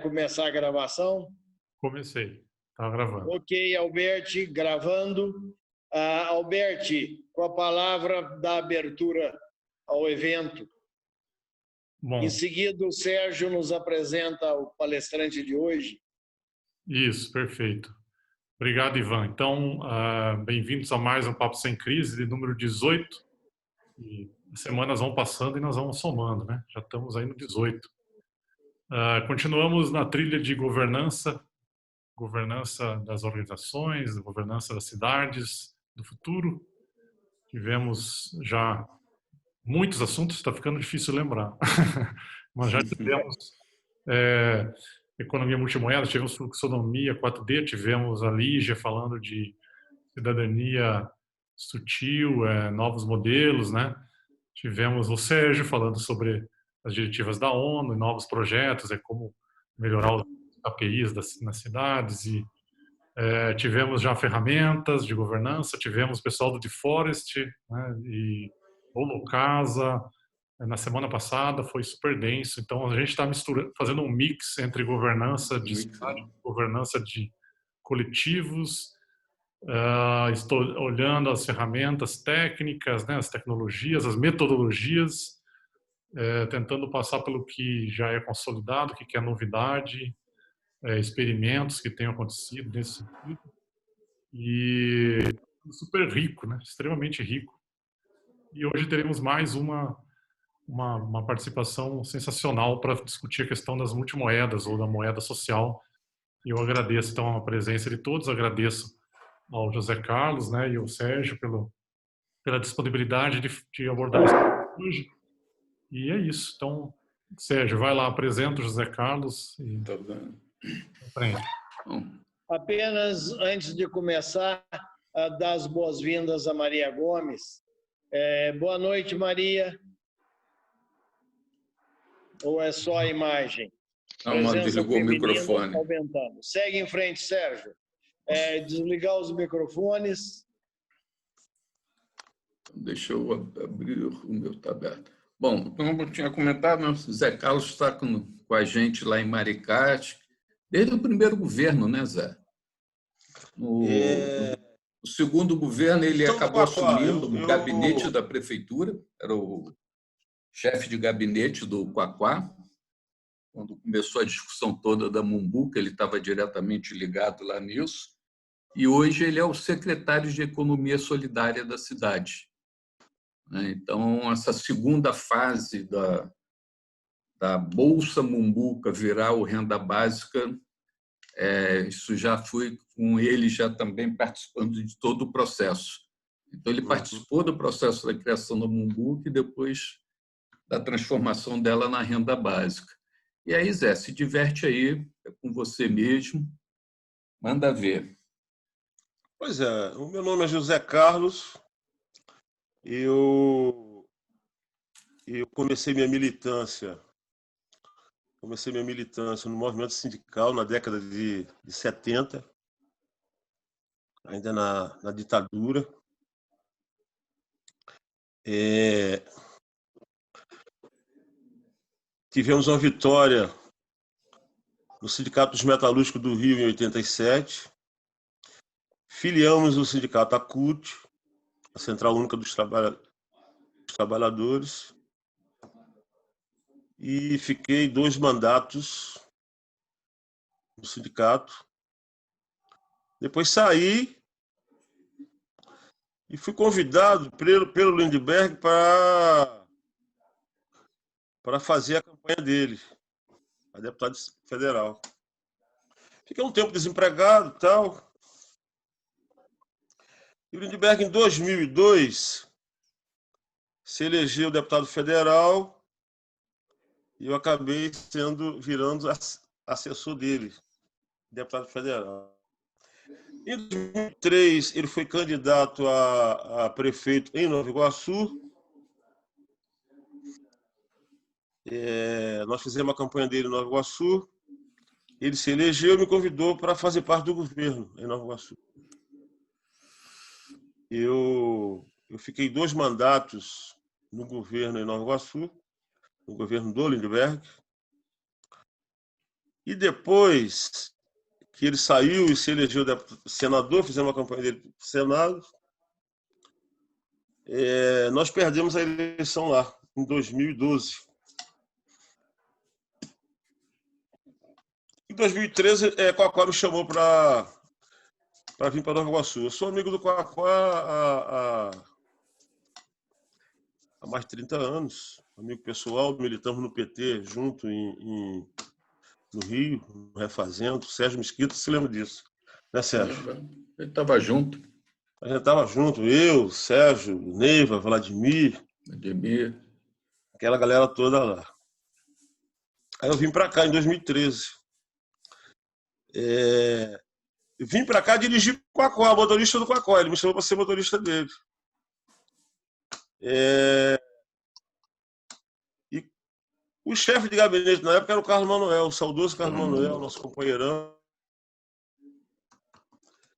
começar a gravação? Comecei, estava gravando. Ok, Alberti, gravando. Alberti, com a palavra da abertura ao evento. Bom, Em seguida, o Sérgio nos apresenta o palestrante de hoje. isso, perfeito. Obrigado, Ivan. Então, bem-vindos a mais um Papo Sem Crise, de número 18. E as semanas vão passando e nós vamos somando, né? Já estamos aí no 18. Continuamos na trilha de governança das organizações, governança das cidades do futuro. Tivemos já muitos assuntos, está ficando difícil lembrar, mas já tivemos economia multimoeda, tivemos fluxonomia 4D, tivemos a Lígia falando de cidadania sutil, novos modelos, né? Tivemos o Sérgio falando sobre as diretivas da ONU, novos projetos, como melhorar os APIs nas cidades, e tivemos já ferramentas de governança, tivemos o pessoal do DeForest, né, e Holocasa, na semana passada foi super denso, então a gente está fazendo um mix entre governança de cidade, governança de coletivos. Estou olhando as ferramentas técnicas, né, as tecnologias, as metodologias, tentando passar pelo que já é consolidado, o que é novidade, experimentos que tenham acontecido nesse sentido. E super rico, né, extremamente rico. E hoje teremos mais uma participação sensacional para discutir a questão das multimoedas ou da moeda social. E eu agradeço, então, a presença de todos, agradeço ao José Carlos, né, e ao Sérgio pela disponibilidade de abordar isso hoje. E é isso. Então, Sérgio, vai lá, apresenta o José Carlos e tá bem. Aprende. Apenas, antes de começar, dar as boas-vindas a Maria Gomes. Boa noite, Maria. Ou é só a imagem? Não, desligou o microfone. Aumentando. Segue em frente, Sérgio. Desligar os microfones. Deixa eu abrir, o meu está aberto. Bom, como eu tinha comentado, o Zé Carlos está com a gente lá em Maricá, desde o primeiro governo, né, Zé? O segundo governo, ele acabou assumindo o gabinete da prefeitura, era o chefe de gabinete do Quaquá, quando começou a discussão toda da Mumbuca, ele estava diretamente ligado lá nisso, e hoje ele é o secretário de Economia Solidária da cidade. Então, essa segunda fase da Bolsa Mumbuca virar o renda básica, isso já foi com ele já também participando de todo o processo. Então, ele participou do processo da criação da Mumbuca e depois da transformação dela na renda básica. E aí, Zé, se diverte aí, é com você mesmo, manda ver. Pois é, o meu nome é José Carlos, eu comecei minha militância no movimento sindical na década de 70, ainda na ditadura. Tivemos uma vitória no Sindicato dos Metalúrgicos do Rio em 87. Filiamos o sindicato à CUT, a Central Única dos Trabalhadores, e fiquei 2 mandatos no sindicato. Depois saí e fui convidado pelo Lindbergh para fazer a campanha dele, a deputado federal. Fiquei um tempo desempregado e tal. E o Lindbergh, em 2002, se elegeu deputado federal e eu acabei virando assessor dele, deputado federal. Em 2003, ele foi candidato a prefeito em Nova Iguaçu. Nós fizemos a campanha dele em Nova Iguaçu. Ele se elegeu e me convidou para fazer parte do governo em Nova Iguaçu. Eu fiquei 2 mandatos no governo em Nova Iguaçu, no governo do Lindbergh. E depois que ele saiu e se elegeu senador, fizemos uma campanha dele para o Senado, nós perdemos a eleição lá, em 2012. Em 2013, Quacó me chamou para vir para Nova Iguaçu. Eu sou amigo do Quacó há mais de 30 anos, amigo pessoal, militamos no PT junto no Rio, no Refazendo. Sérgio Mesquita se lembra disso, né, Sérgio? Ele estava junto. A gente estava junto, eu, Sérgio, Neiva, Vladimir, aquela galera toda lá. Aí eu vim para cá em 2013. Vim para cá dirigir o Quacó, motorista do Quacó. Ele me chamou para ser motorista dele. E o chefe de gabinete na época era o Carlos Manuel, o saudoso Carlos Manuel, nosso companheirão,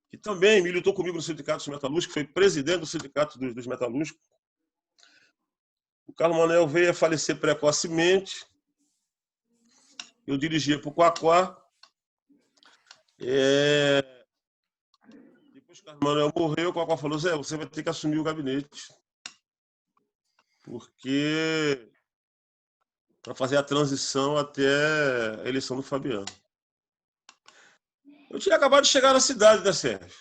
que também militou comigo no Sindicato dos Metalúrgicos, foi presidente do Sindicato dos Metalúrgicos. O Carlos Manuel veio a falecer precocemente. Eu dirigia para o Quacó. Depois que o Carlos Manuel morreu, o Quacó falou: Zé, você vai ter que assumir o gabinete. Porque para fazer a transição até a eleição do Fabiano. Eu tinha acabado de chegar na cidade, né, Sérgio?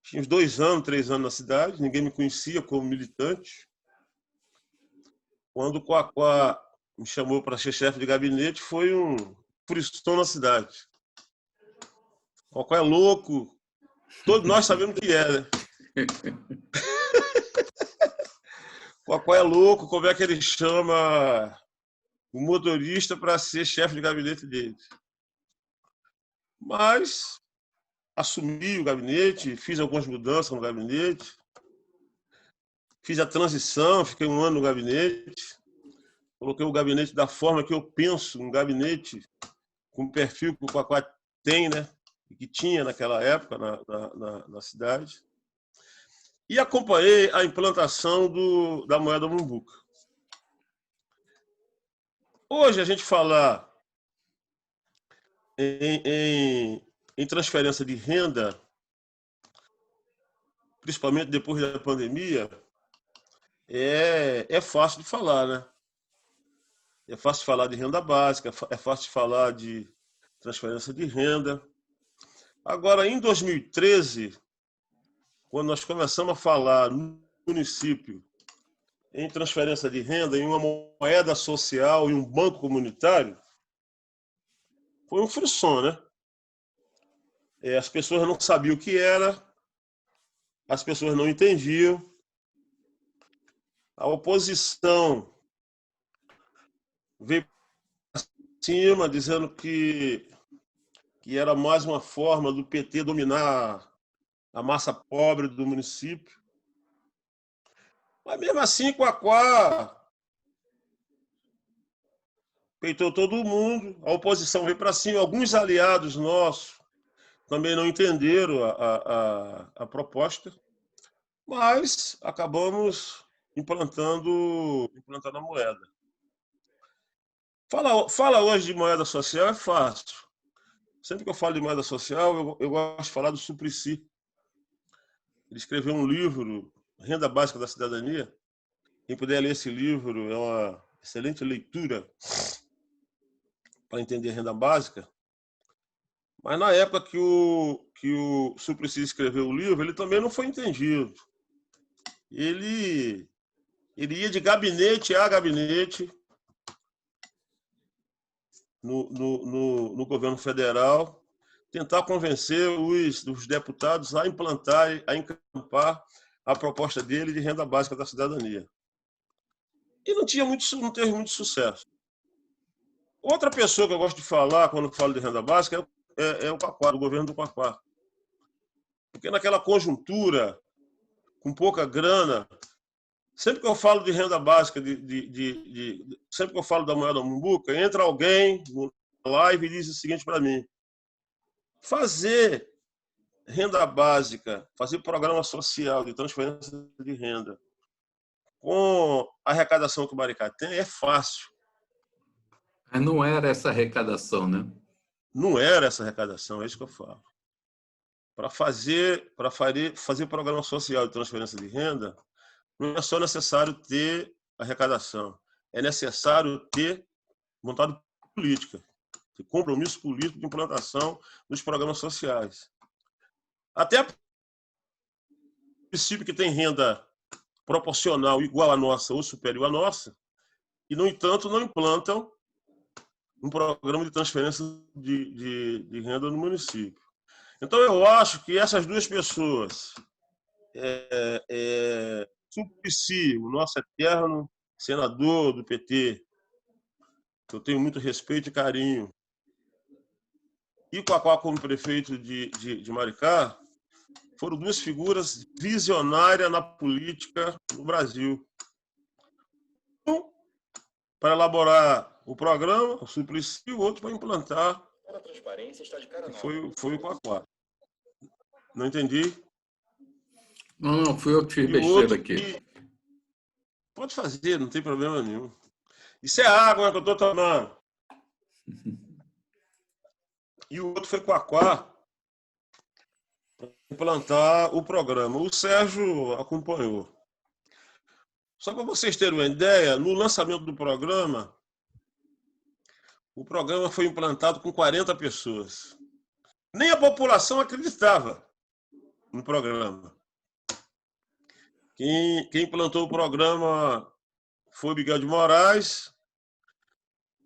Tinha uns 2 anos, 3 anos na cidade, ninguém me conhecia como militante. Quando o Quacó me chamou para ser chefe de gabinete, foi um friston na cidade. O Quacó é louco, todos nós sabemos o que é, né? O Quacó é louco, como é que ele chama o motorista para ser chefe de gabinete dele? Mas assumi o gabinete, fiz algumas mudanças no gabinete, fiz a transição, fiquei 1 ano no gabinete, coloquei o gabinete da forma que eu penso, um gabinete com o perfil que o Quacó tem, né? Que tinha naquela época na cidade. E acompanhei a implantação da moeda Mumbuca. Hoje, a gente falar em transferência de renda, principalmente depois da pandemia, é fácil de falar, né? É fácil de falar de renda básica, é fácil de falar de transferência de renda. Agora, em 2013, quando nós começamos a falar no município em transferência de renda, em uma moeda social, em um banco comunitário, foi um frisson, né? As pessoas não sabiam o que era, as pessoas não entendiam. A oposição veio para cima, dizendo que era mais uma forma do PT dominar a massa pobre do município. Mas mesmo assim, Quacó peitou todo mundo, a oposição veio para cima, alguns aliados nossos também não entenderam a proposta, mas acabamos implantando a moeda. Fala hoje de moeda social é fácil. Sempre que eu falo de moeda social, eu gosto de falar do Suplicy. Ele escreveu um livro, Renda Básica da Cidadania. Quem puder ler esse livro é uma excelente leitura para entender a renda básica. Mas na época que o Suplicy escreveu o livro, ele também não foi entendido. Ele ia de gabinete a gabinete no governo federal, tentar convencer os deputados a implantar, a encampar a proposta dele de renda básica da cidadania. E não teve muito sucesso. Outra pessoa que eu gosto de falar quando falo de renda básica é o Quacó, do governo do Quacó. Porque naquela conjuntura, com pouca grana, sempre que eu falo de renda básica, sempre que eu falo da moeda Mumbuca, entra alguém na live e diz o seguinte para mim: fazer renda básica, fazer programa social de transferência de renda com a arrecadação que o Maricá tem é fácil. Mas não era essa arrecadação, né? Não era essa arrecadação, é isso que eu falo. Para fazer programa social de transferência de renda, não é só necessário ter arrecadação, é necessário ter vontade política, ter compromisso político de implantação dos programas sociais. Até o município que tem renda proporcional igual à nossa ou superior à nossa, e, no entanto, não implantam um programa de transferência de renda no município. Então, eu acho que essas duas pessoas, Suplicy, o nosso eterno senador do PT, que eu tenho muito respeito e carinho, e Quaquá como prefeito de Maricá, foram duas figuras visionárias na política no Brasil. Um para elaborar o programa, o Suplicy, e o outro para implantar, foi o Quaquá. Não entendi? Não, fui eu que fiz E o besteira outro aqui. pode fazer, não tem problema nenhum. Isso é água que eu estou tomando. E o outro foi Quaquá para implantar o programa. O Sérgio acompanhou. Só para vocês terem uma ideia, no lançamento do programa, o programa foi implantado com 40 pessoas. Nem a população acreditava no programa. Quem implantou o programa foi o Miguel de Moraes.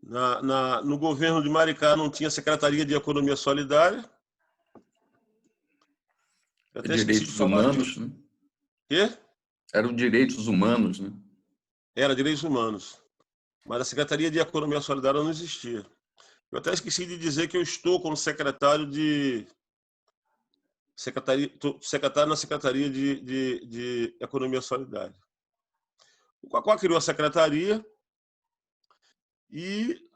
No governo de Maricá não tinha Secretaria de Economia Solidária. Eu até esqueci de Direitos falar humanos, disso. né? Quê? Eram direitos humanos, né? Era direitos humanos. Mas a Secretaria de Economia Solidária não existia. Eu até esqueci de dizer que eu estou como secretário na Secretaria de Economia Solidária. O Quaquá criou a secretaria e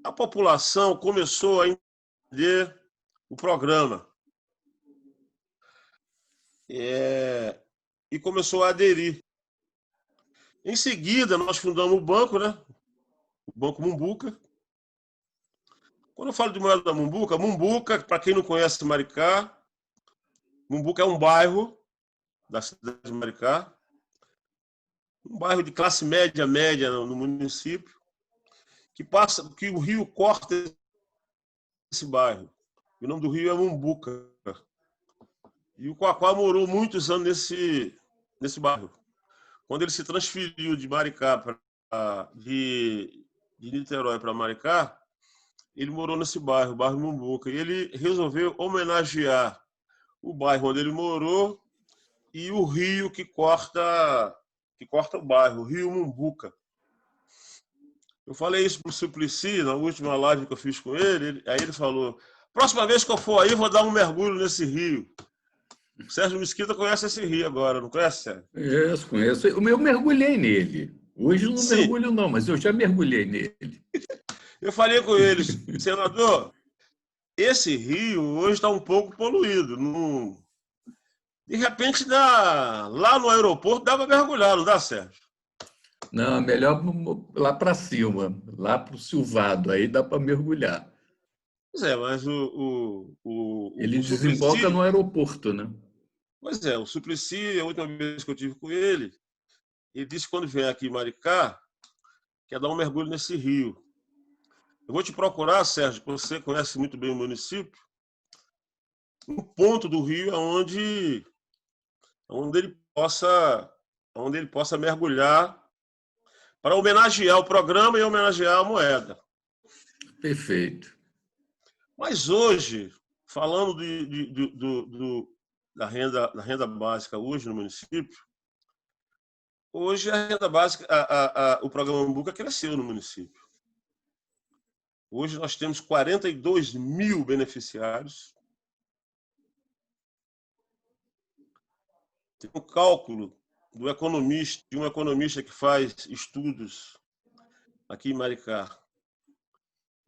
a população começou a entender o programa e começou a aderir. Em seguida, nós fundamos o banco, né? O Banco Mumbuca. Quando eu falo de moeda da Mumbuca, para quem não conhece Maricá, Mumbuca é um bairro da cidade de Maricá, um bairro de classe média no município, que o rio corta esse bairro. O nome do rio é Mumbuca. E o Quaquá morou muitos anos nesse bairro. Quando ele se transferiu de Maricá de Niterói para Maricá, ele morou nesse bairro, o bairro Mumbuca. E ele resolveu homenagear o bairro onde ele morou e o rio que corta o bairro, o rio Mumbuca. Eu falei isso para o Suplicy na última live que eu fiz com ele, aí ele falou: próxima vez que eu for aí, vou dar um mergulho nesse rio. O Sérgio Mesquita conhece esse rio agora, não conhece, Sérgio? Conheço. Eu mergulhei nele. Hoje eu não Sim. mergulho, não, mas eu já mergulhei nele. Eu falei com eles, senador, esse rio hoje está um pouco poluído. Não... De repente, lá no aeroporto dá para mergulhar, não dá, Sérgio? Não, melhor lá para cima, lá para o Silvado, aí dá para mergulhar. Pois é, mas Ele o desemboca no Suplicy... aeroporto, né? Pois é, o Suplicy, a última vez que eu tive com ele disse que quando vem aqui em Maricá, quer dar um mergulho nesse rio. Eu vou te procurar, Sérgio, que você conhece muito bem o município, um ponto do rio onde ele possa mergulhar para homenagear o programa e homenagear a moeda. Perfeito. Mas hoje, falando da renda básica hoje no município, hoje a renda básica, o programa Mumbuca cresceu no município. Hoje nós temos 42 mil beneficiários. Tem um cálculo de um economista que faz estudos aqui em Maricá.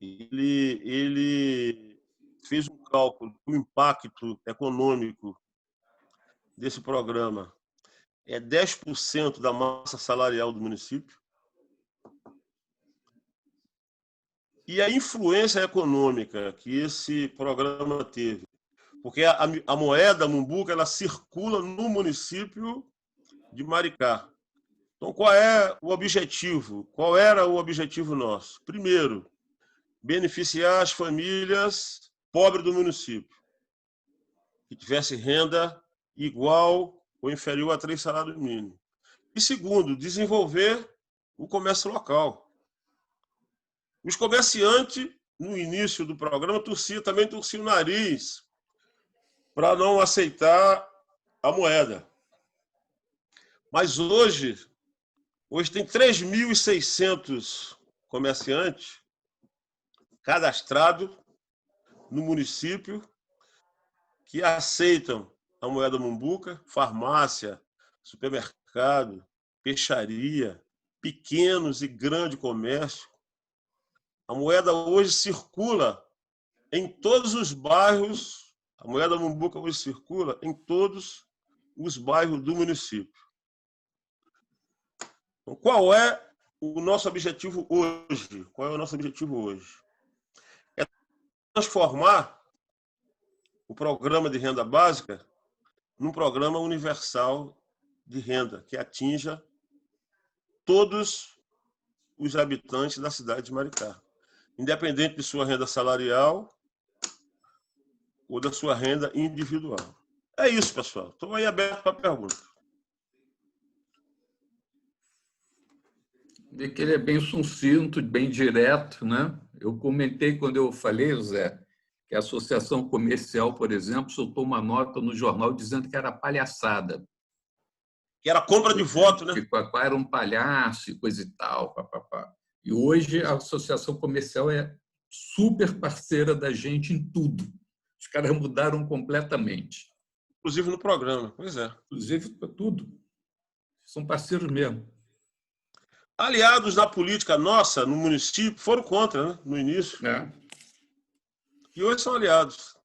Ele fez um cálculo do impacto econômico desse programa. É 10% da massa salarial do município. e a influência econômica que esse programa teve. Porque a moeda Mumbuca ela circula no município de Maricá. Então, qual é o objetivo? Qual era o objetivo nosso? Primeiro, beneficiar as famílias pobres do município, que tivessem renda igual ou inferior a 3 salários mínimos. E segundo, desenvolver o comércio local. Os comerciantes, no início do programa, também torciam o nariz para não aceitar a moeda. Mas hoje tem 3.600 comerciantes cadastrados no município que aceitam a moeda Mumbuca, farmácia, supermercado, peixaria, pequenos e grande comércio. A moeda hoje circula em todos os bairros, a moeda Mumbuca hoje circula em todos os bairros do município. Então, qual é o nosso objetivo hoje? Qual é o nosso objetivo hoje? É transformar o programa de renda básica num programa universal de renda que atinja todos os habitantes da cidade de Maricá, independente de sua renda salarial ou da sua renda individual. É isso, pessoal. Estou aí aberto para perguntas. Vê que ele é bem sucinto, bem direto, né? Eu comentei quando eu falei, Zé, que a Associação Comercial, por exemplo, soltou uma nota no jornal dizendo que era palhaçada. Que era compra de voto, né? Que Quaquá era um palhaço e coisa e tal. Papapá. E hoje a Associação Comercial é super parceira da gente em tudo. Os caras mudaram completamente. Inclusive no programa, pois é. Inclusive para tudo. São parceiros mesmo. Aliados na política nossa, no município, foram contra, né? No início. É. E hoje são aliados.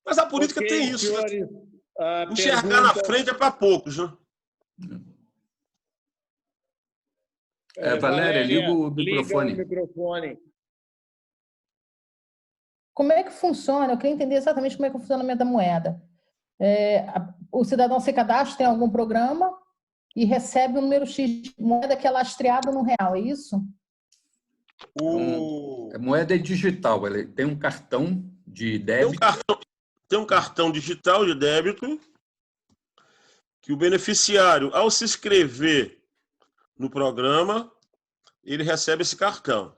Mas a política tem isso. Senhores, enxergar na frente é para poucos, né? Valéria, liga o microfone. Liga o microfone. Como é que funciona? Eu queria entender exatamente como é que é o funcionamento da moeda. O cidadão se cadastra em algum programa e recebe um número X de moeda que é lastreado no real, é isso? A moeda é digital, ela tem um cartão de débito. Tem um cartão digital de débito que o beneficiário, ao se inscrever no programa, ele recebe esse cartão.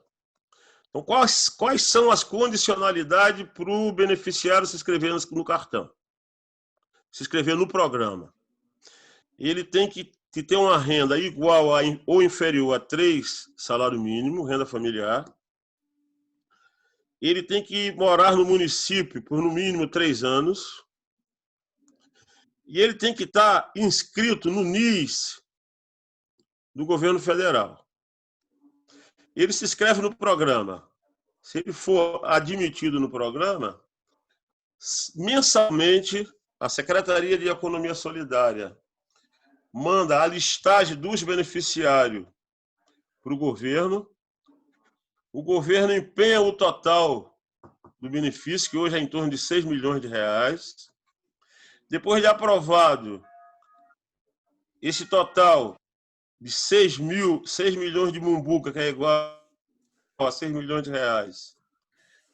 Então, quais são as condicionalidades para o beneficiário se inscrever no cartão? Se inscrever no programa. Ele tem que ter uma renda igual ou inferior a 3 salários mínimos, renda familiar. Ele tem que morar no município por no mínimo 3 anos. E ele tem que estar inscrito no NIS do governo federal. Ele se inscreve no programa. Se ele for admitido no programa, mensalmente, a Secretaria de Economia Solidária manda a listagem dos beneficiários para o governo empenha o total do benefício, que hoje é em torno de 6 milhões de reais. Depois de aprovado, esse total de 6 milhões de Mumbuca, que é igual a 6 milhões de reais,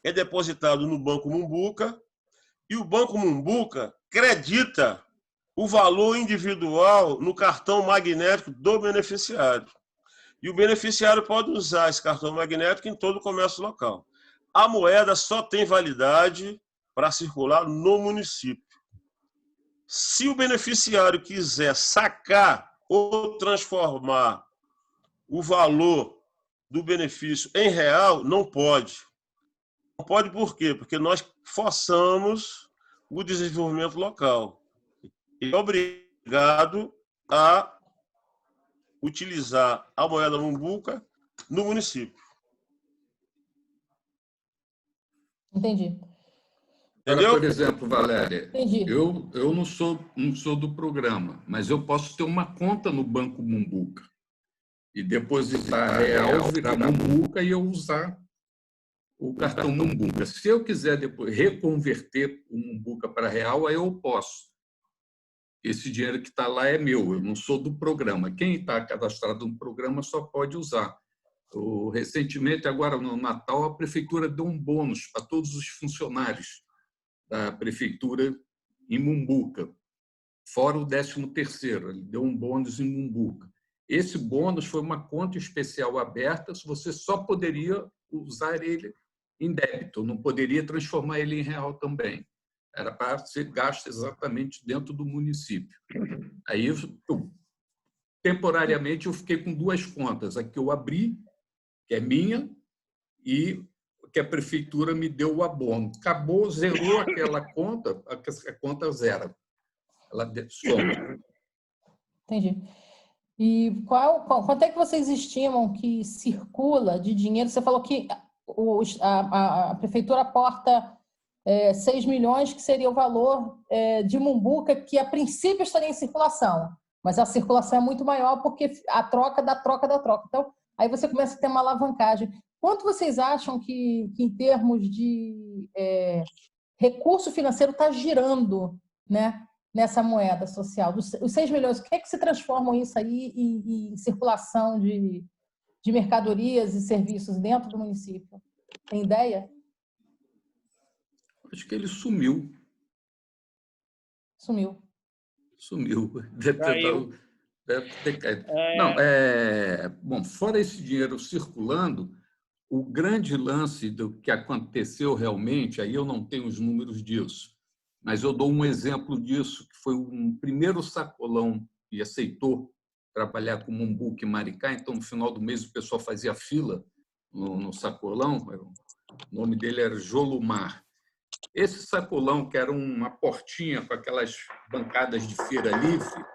é depositado no Banco Mumbuca, e o Banco Mumbuca credita o valor individual no cartão magnético do beneficiário. E o beneficiário pode usar esse cartão magnético em todo o comércio local. A moeda só tem validade para circular no município. Se o beneficiário quiser sacar ou transformar o valor do benefício em real, não pode. Não pode por quê? Porque nós forçamos o desenvolvimento local. Ele é obrigado a utilizar a moeda Mumbuca no município. Entendi. Agora, por exemplo, Valéria, Entendi. eu não sou do programa, mas eu posso ter uma conta no Banco Mumbuca. e depositar real, virar Mumbuca e eu usar o cartão Mumbuca. Se eu quiser depois reconverter o Mumbuca para real, aí eu posso. Esse dinheiro que está lá é meu, eu não sou do programa. Quem está cadastrado no programa só pode usar. Recentemente, agora no Natal, a prefeitura deu um bônus para todos os funcionários da prefeitura em Mumbuca, fora o 13º, ele deu um bônus em Mumbuca. Esse bônus foi uma conta especial aberta, você só poderia usar ele em débito, não poderia transformar ele em real também. Era para ser gasto exatamente dentro do município. Aí, temporariamente, eu fiquei com 2 contas. A que eu abri, que é minha, e que a prefeitura me deu o abono. Acabou, zerou aquela conta, a conta zera. Ela soma. Entendi. E quanto é que vocês estimam que circula de dinheiro? Você falou que a prefeitura aporta 6 milhões, que seria o valor de Mumbuca, que a princípio estaria em circulação, mas a circulação é muito maior porque a troca da troca da troca. Então, aí você começa a ter uma alavancagem. Quanto vocês acham que em termos de recurso financeiro está girando, né, nessa moeda social? Os 6 milhões, o que é que se transformam isso aí em circulação de mercadorias e serviços dentro do município? Tem ideia? Acho que ele sumiu. Sumiu. Caiu. Deve ter caído. Não, bom, fora esse dinheiro circulando, o grande lance do que aconteceu realmente, aí eu não tenho os números disso, mas eu dou um exemplo disso, que foi um primeiro sacolão que aceitou trabalhar com Mumbuca em Maricá, então no final do mês o pessoal fazia fila no sacolão, o nome dele era Jolumar. Esse sacolão, que era uma portinha com aquelas bancadas de feira livre,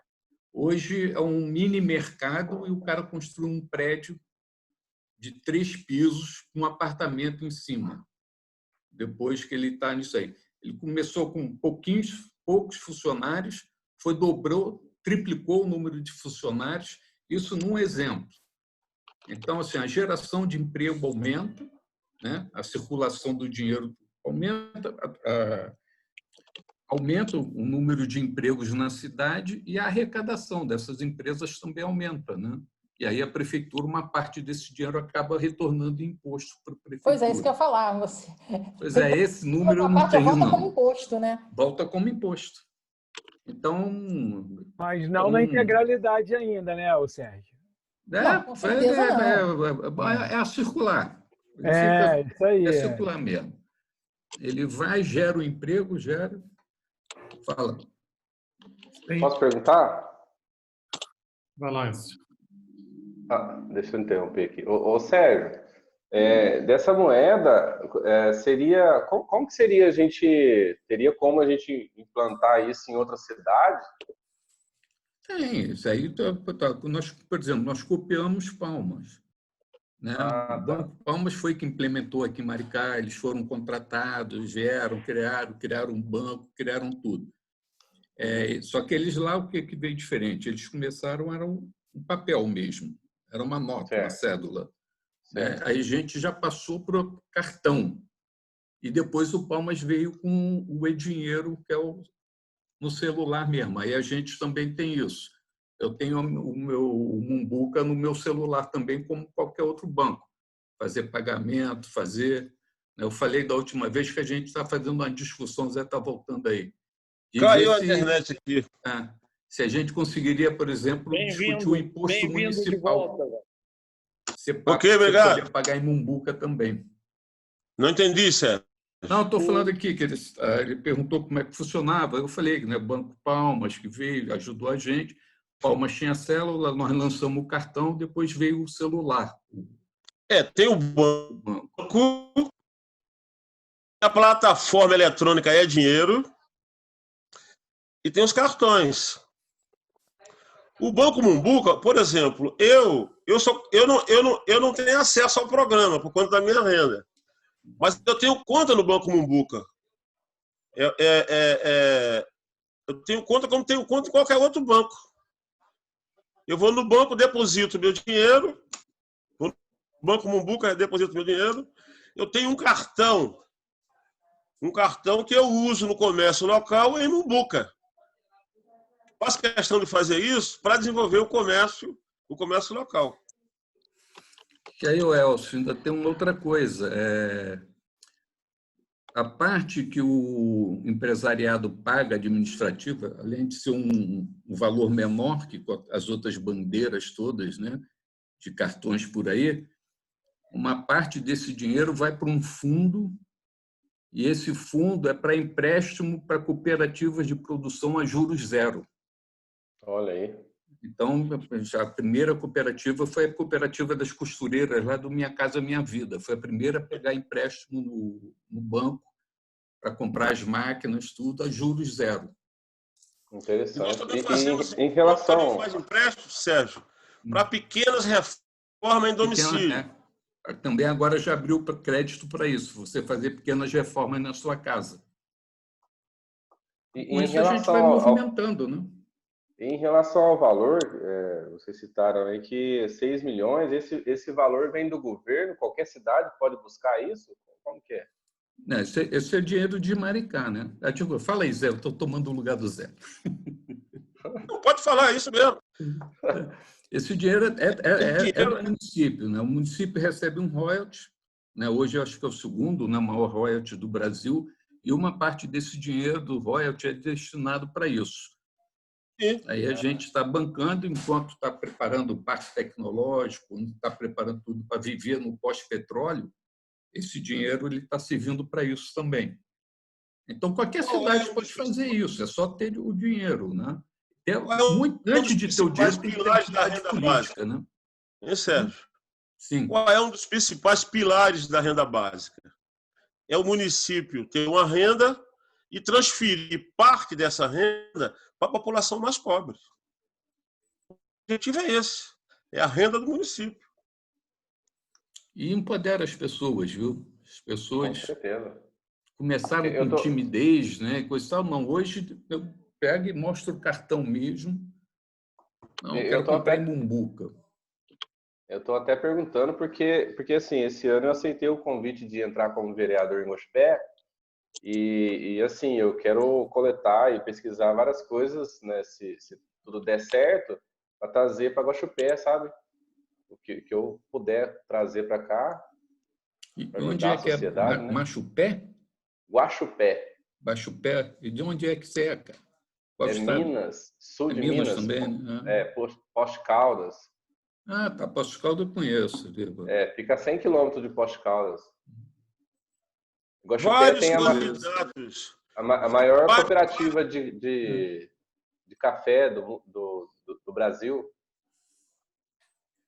hoje é um mini mercado e o cara construiu um prédio de 3 pisos com um apartamento em cima. Depois que ele está nisso aí. Ele começou com poucos funcionários, triplicou o número de funcionários, isso num exemplo. Então, assim, a geração de emprego aumenta, né? A circulação do dinheiro aumenta o número de empregos na cidade e a arrecadação dessas empresas também aumenta, né? E aí a prefeitura, uma parte desse dinheiro acaba retornando em imposto para a prefeitura. Pois é, isso que eu ia falar. Pois é, esse número eu não tenho, não. Volta como imposto, né? Volta como imposto. Então... Mas não na integralidade ainda, né, Sérgio? É a circular. Isso aí. É circular mesmo. Ele vai, gera o emprego, gera... Fala. Posso perguntar? Vai lá, Enzo. Deixa eu interromper aqui. Ô Sérgio, dessa moeda, seria... Como que seria teria como a gente implantar isso em outras cidades? Tem, isso aí, nós, por exemplo, nós copiamos Palmas. Né? O Banco Palmas foi que implementou aqui em Maricá, eles foram contratados, criaram um banco, criaram tudo. Só que eles lá, o que veio diferente? Eles começaram, era um papel mesmo, era uma nota, uma cédula. Aí a gente já passou para o cartão. E depois o Palmas veio com o e-dinheiro, que é no celular mesmo. Aí a gente também tem isso. Eu tenho o meu Mumbuca no meu celular também, como qualquer outro banco. Fazer pagamento, fazer... Eu falei da última vez que a gente está fazendo uma discussão, o Zé está voltando aí. Caiu a internet aqui. Se a gente conseguiria, por exemplo, discutir o imposto municipal. Você poderia pagar em Mumbuca também. Não entendi, Sérgio. Não, estou falando aqui que ele perguntou como é que funcionava. Eu falei que o Banco Palmas, que veio, ajudou a gente. Palmas tinha célula, nós lançamos o cartão, depois veio o celular. Tem o banco, a plataforma eletrônica é dinheiro e tem os cartões. O Banco Mumbuca, por exemplo, eu não tenho acesso ao programa por conta da minha renda, mas eu tenho conta no Banco Mumbuca. Eu tenho conta como tenho conta em qualquer outro banco. Eu vou no banco, deposito meu dinheiro, vou no Banco Mumbuca, deposito meu dinheiro. Eu tenho um cartão que eu uso no comércio local em Mumbuca. Faço questão de fazer isso para desenvolver o comércio local. E aí, Elcio, ainda tem uma outra coisa. A parte que o empresariado paga administrativa, além de ser um valor menor que as outras bandeiras todas, né, de cartões por aí, uma parte desse dinheiro vai para um fundo, e esse fundo é para empréstimo para cooperativas de produção a juros zero. Olha aí. Então, a primeira cooperativa foi a cooperativa das costureiras, lá do Minha Casa Minha Vida. Foi a primeira a pegar empréstimo no banco para comprar as máquinas, tudo, a juros zero. Interessante. Nós também fazemos, em relação... nós também faz empréstimo, Sérgio, para pequenas reformas em domicílio. Também agora já abriu crédito para isso, você fazer pequenas reformas na sua casa. Com isso a gente vai movimentando, né? Em relação ao valor, vocês citaram aí que 6 milhões, esse valor vem do governo, qualquer cidade pode buscar isso? Como que é? Esse é dinheiro de Maricá, né? Fala aí, Zé, eu estou tomando o lugar do Zé. Não pode falar isso mesmo. Esse dinheiro é do município, né? O município recebe um royalty, né? Hoje eu acho que é o segundo, né, maior royalty do Brasil, e uma parte desse dinheiro do royalty é destinado para isso. Aí a gente está bancando enquanto está preparando o parque tecnológico, está preparando tudo para viver no pós-petróleo, esse dinheiro está servindo para isso também. Então, qualquer cidade pode fazer isso, é só ter o dinheiro, né? Antes de ter o dinheiro, tem que ter atividade política, né? Sérgio? Sim. Qual é um dos principais pilares da renda básica? É o município ter uma renda e transferir parte dessa renda para a população mais pobre. O objetivo é esse, é a renda do município. E empodera as pessoas, viu? As pessoas Com certeza. começaram com timidez, né? Coisa e tal. Não, hoje eu pego e mostro o cartão mesmo. Não, eu quero comprar em Mumbuca. Eu estou até perguntando porque assim, esse ano eu aceitei o convite de entrar como vereador em Guaxupé e assim, eu quero coletar e pesquisar várias coisas, né, se tudo der certo, para trazer para Guaxupé, sabe? O que eu puder trazer para cá. E onde é que é? Né? Machupé? Guaxupé. Guaxupé? E de onde é que você é, cara? Qual estado? Minas, sul de Minas Minas. também, né? Posto Caldas. Ah, tá. Posto Caldas eu conheço. Fica a 100 quilômetros de Posto Caldas. Vários candidatos. A maior cooperativa de café do Brasil.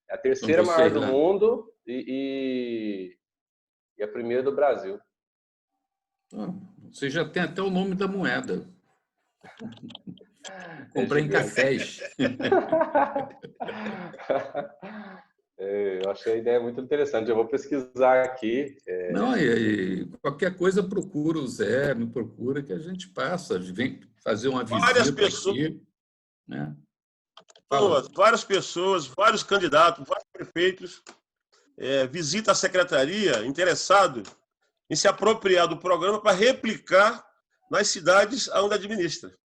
É a terceira maior do mundo e a primeira do Brasil. Você já tem até o nome da moeda. Comprei em cafés. Eu achei a ideia muito interessante. Eu vou pesquisar aqui. Não, e qualquer coisa procura o Zé, me procura que a gente passa. Vem fazer uma visita várias pessoas, aqui. Né? Várias pessoas, vários candidatos, vários prefeitos visitam a secretaria interessado em se apropriar do programa para replicar nas cidades onde administra.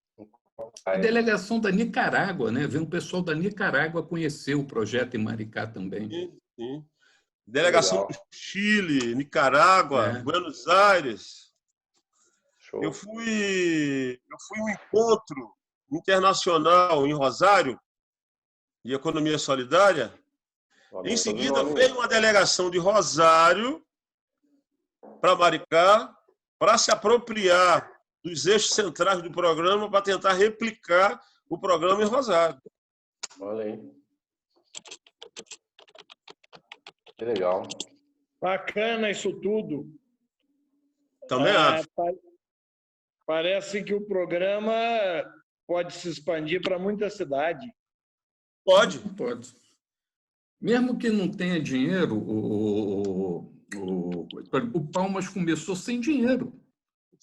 A delegação da Nicarágua, né? Vem um pessoal da Nicarágua conhecer o projeto em Maricá também. Sim. Delegação do Chile, Nicarágua, Buenos Aires. Show. Eu fui um encontro internacional em Rosário de economia solidária. Em seguida veio uma delegação de Rosário para Maricá para se apropriar dos eixos centrais do programa para tentar replicar o programa em Rosário. Olha aí. Que legal. Bacana isso tudo. Também acho. Parece que o programa pode se expandir para muita cidade. Pode. Mesmo que não tenha dinheiro, o Palmas começou sem dinheiro.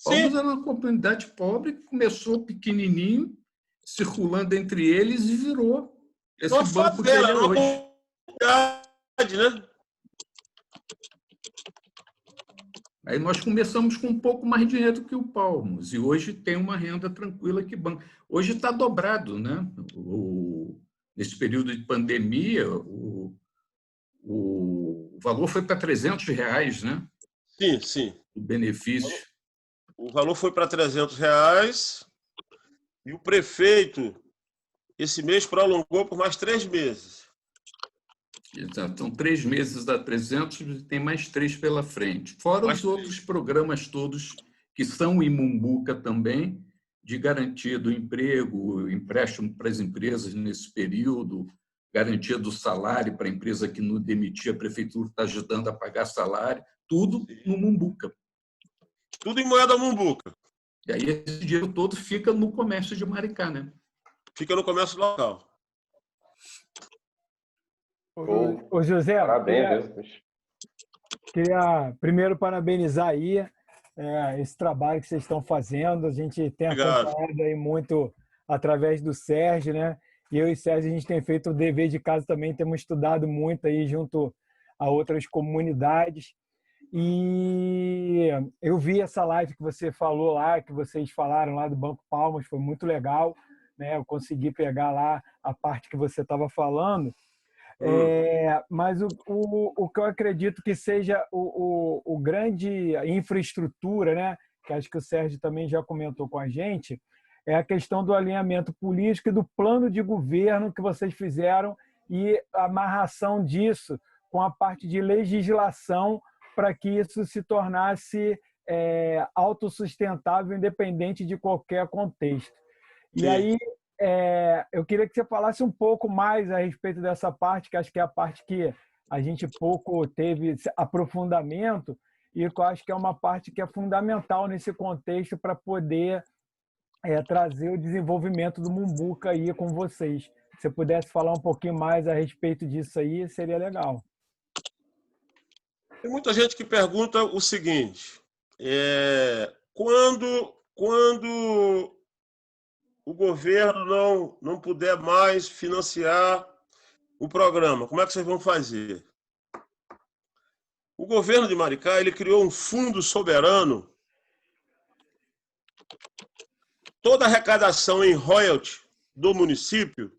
Palmas era uma comunidade pobre que começou pequenininho, circulando entre eles e virou Esse Uma banco favela, dele uma hoje. comunidade, né? Aí nós começamos com um pouco mais de dinheiro que o Palmos, e hoje tem uma renda tranquila que banco. Hoje está dobrado, né? Nesse período de pandemia, o valor foi para R$300, né? Sim, sim. O benefício. O valor foi para R$300 e o prefeito, esse mês, prolongou por mais 3 meses. Exato. São 3 meses da 300 e tem mais 3 pela frente. Fora Mais os outros programas todos que são em Mumbuca também, de garantia do emprego, empréstimo para as empresas nesse período, garantia do salário para a empresa que não demitir, a prefeitura está ajudando a pagar salário, tudo no Mumbuca. Tudo em moeda Mumbuca. E aí esse dinheiro todo fica no comércio de Maricá, né? Fica no comércio local. Ô José, Parabéns mesmo. queria primeiro parabenizar aí esse trabalho que vocês estão fazendo. A gente tem acompanhado aí muito através do Sérgio, né? E eu e o Sérgio, a gente tem feito o dever de casa também, temos estudado muito aí junto a outras comunidades. E eu vi essa live que você falou lá, que vocês falaram lá do Banco Palmas, foi muito legal, né? Eu consegui pegar lá a parte que você estava falando. Mas o que eu acredito que seja o grande infraestrutura, né, que acho que o Sérgio também já comentou com a gente, é a questão do alinhamento político e do plano de governo que vocês fizeram e a amarração disso com a parte de legislação para que isso se tornasse autossustentável, independente de qualquer contexto. E aí, eu queria que você falasse um pouco mais a respeito dessa parte, que acho que é a parte que a gente pouco teve aprofundamento e que eu acho que é uma parte que é fundamental nesse contexto para poder trazer o desenvolvimento do Mumbuca aí com vocês. Se você pudesse falar um pouquinho mais a respeito disso aí, seria legal. Tem muita gente que pergunta o seguinte, quando o governo não puder mais financiar o programa, como é que vocês vão fazer? O governo de Maricá ele criou um fundo soberano. Toda arrecadação em royalty do município,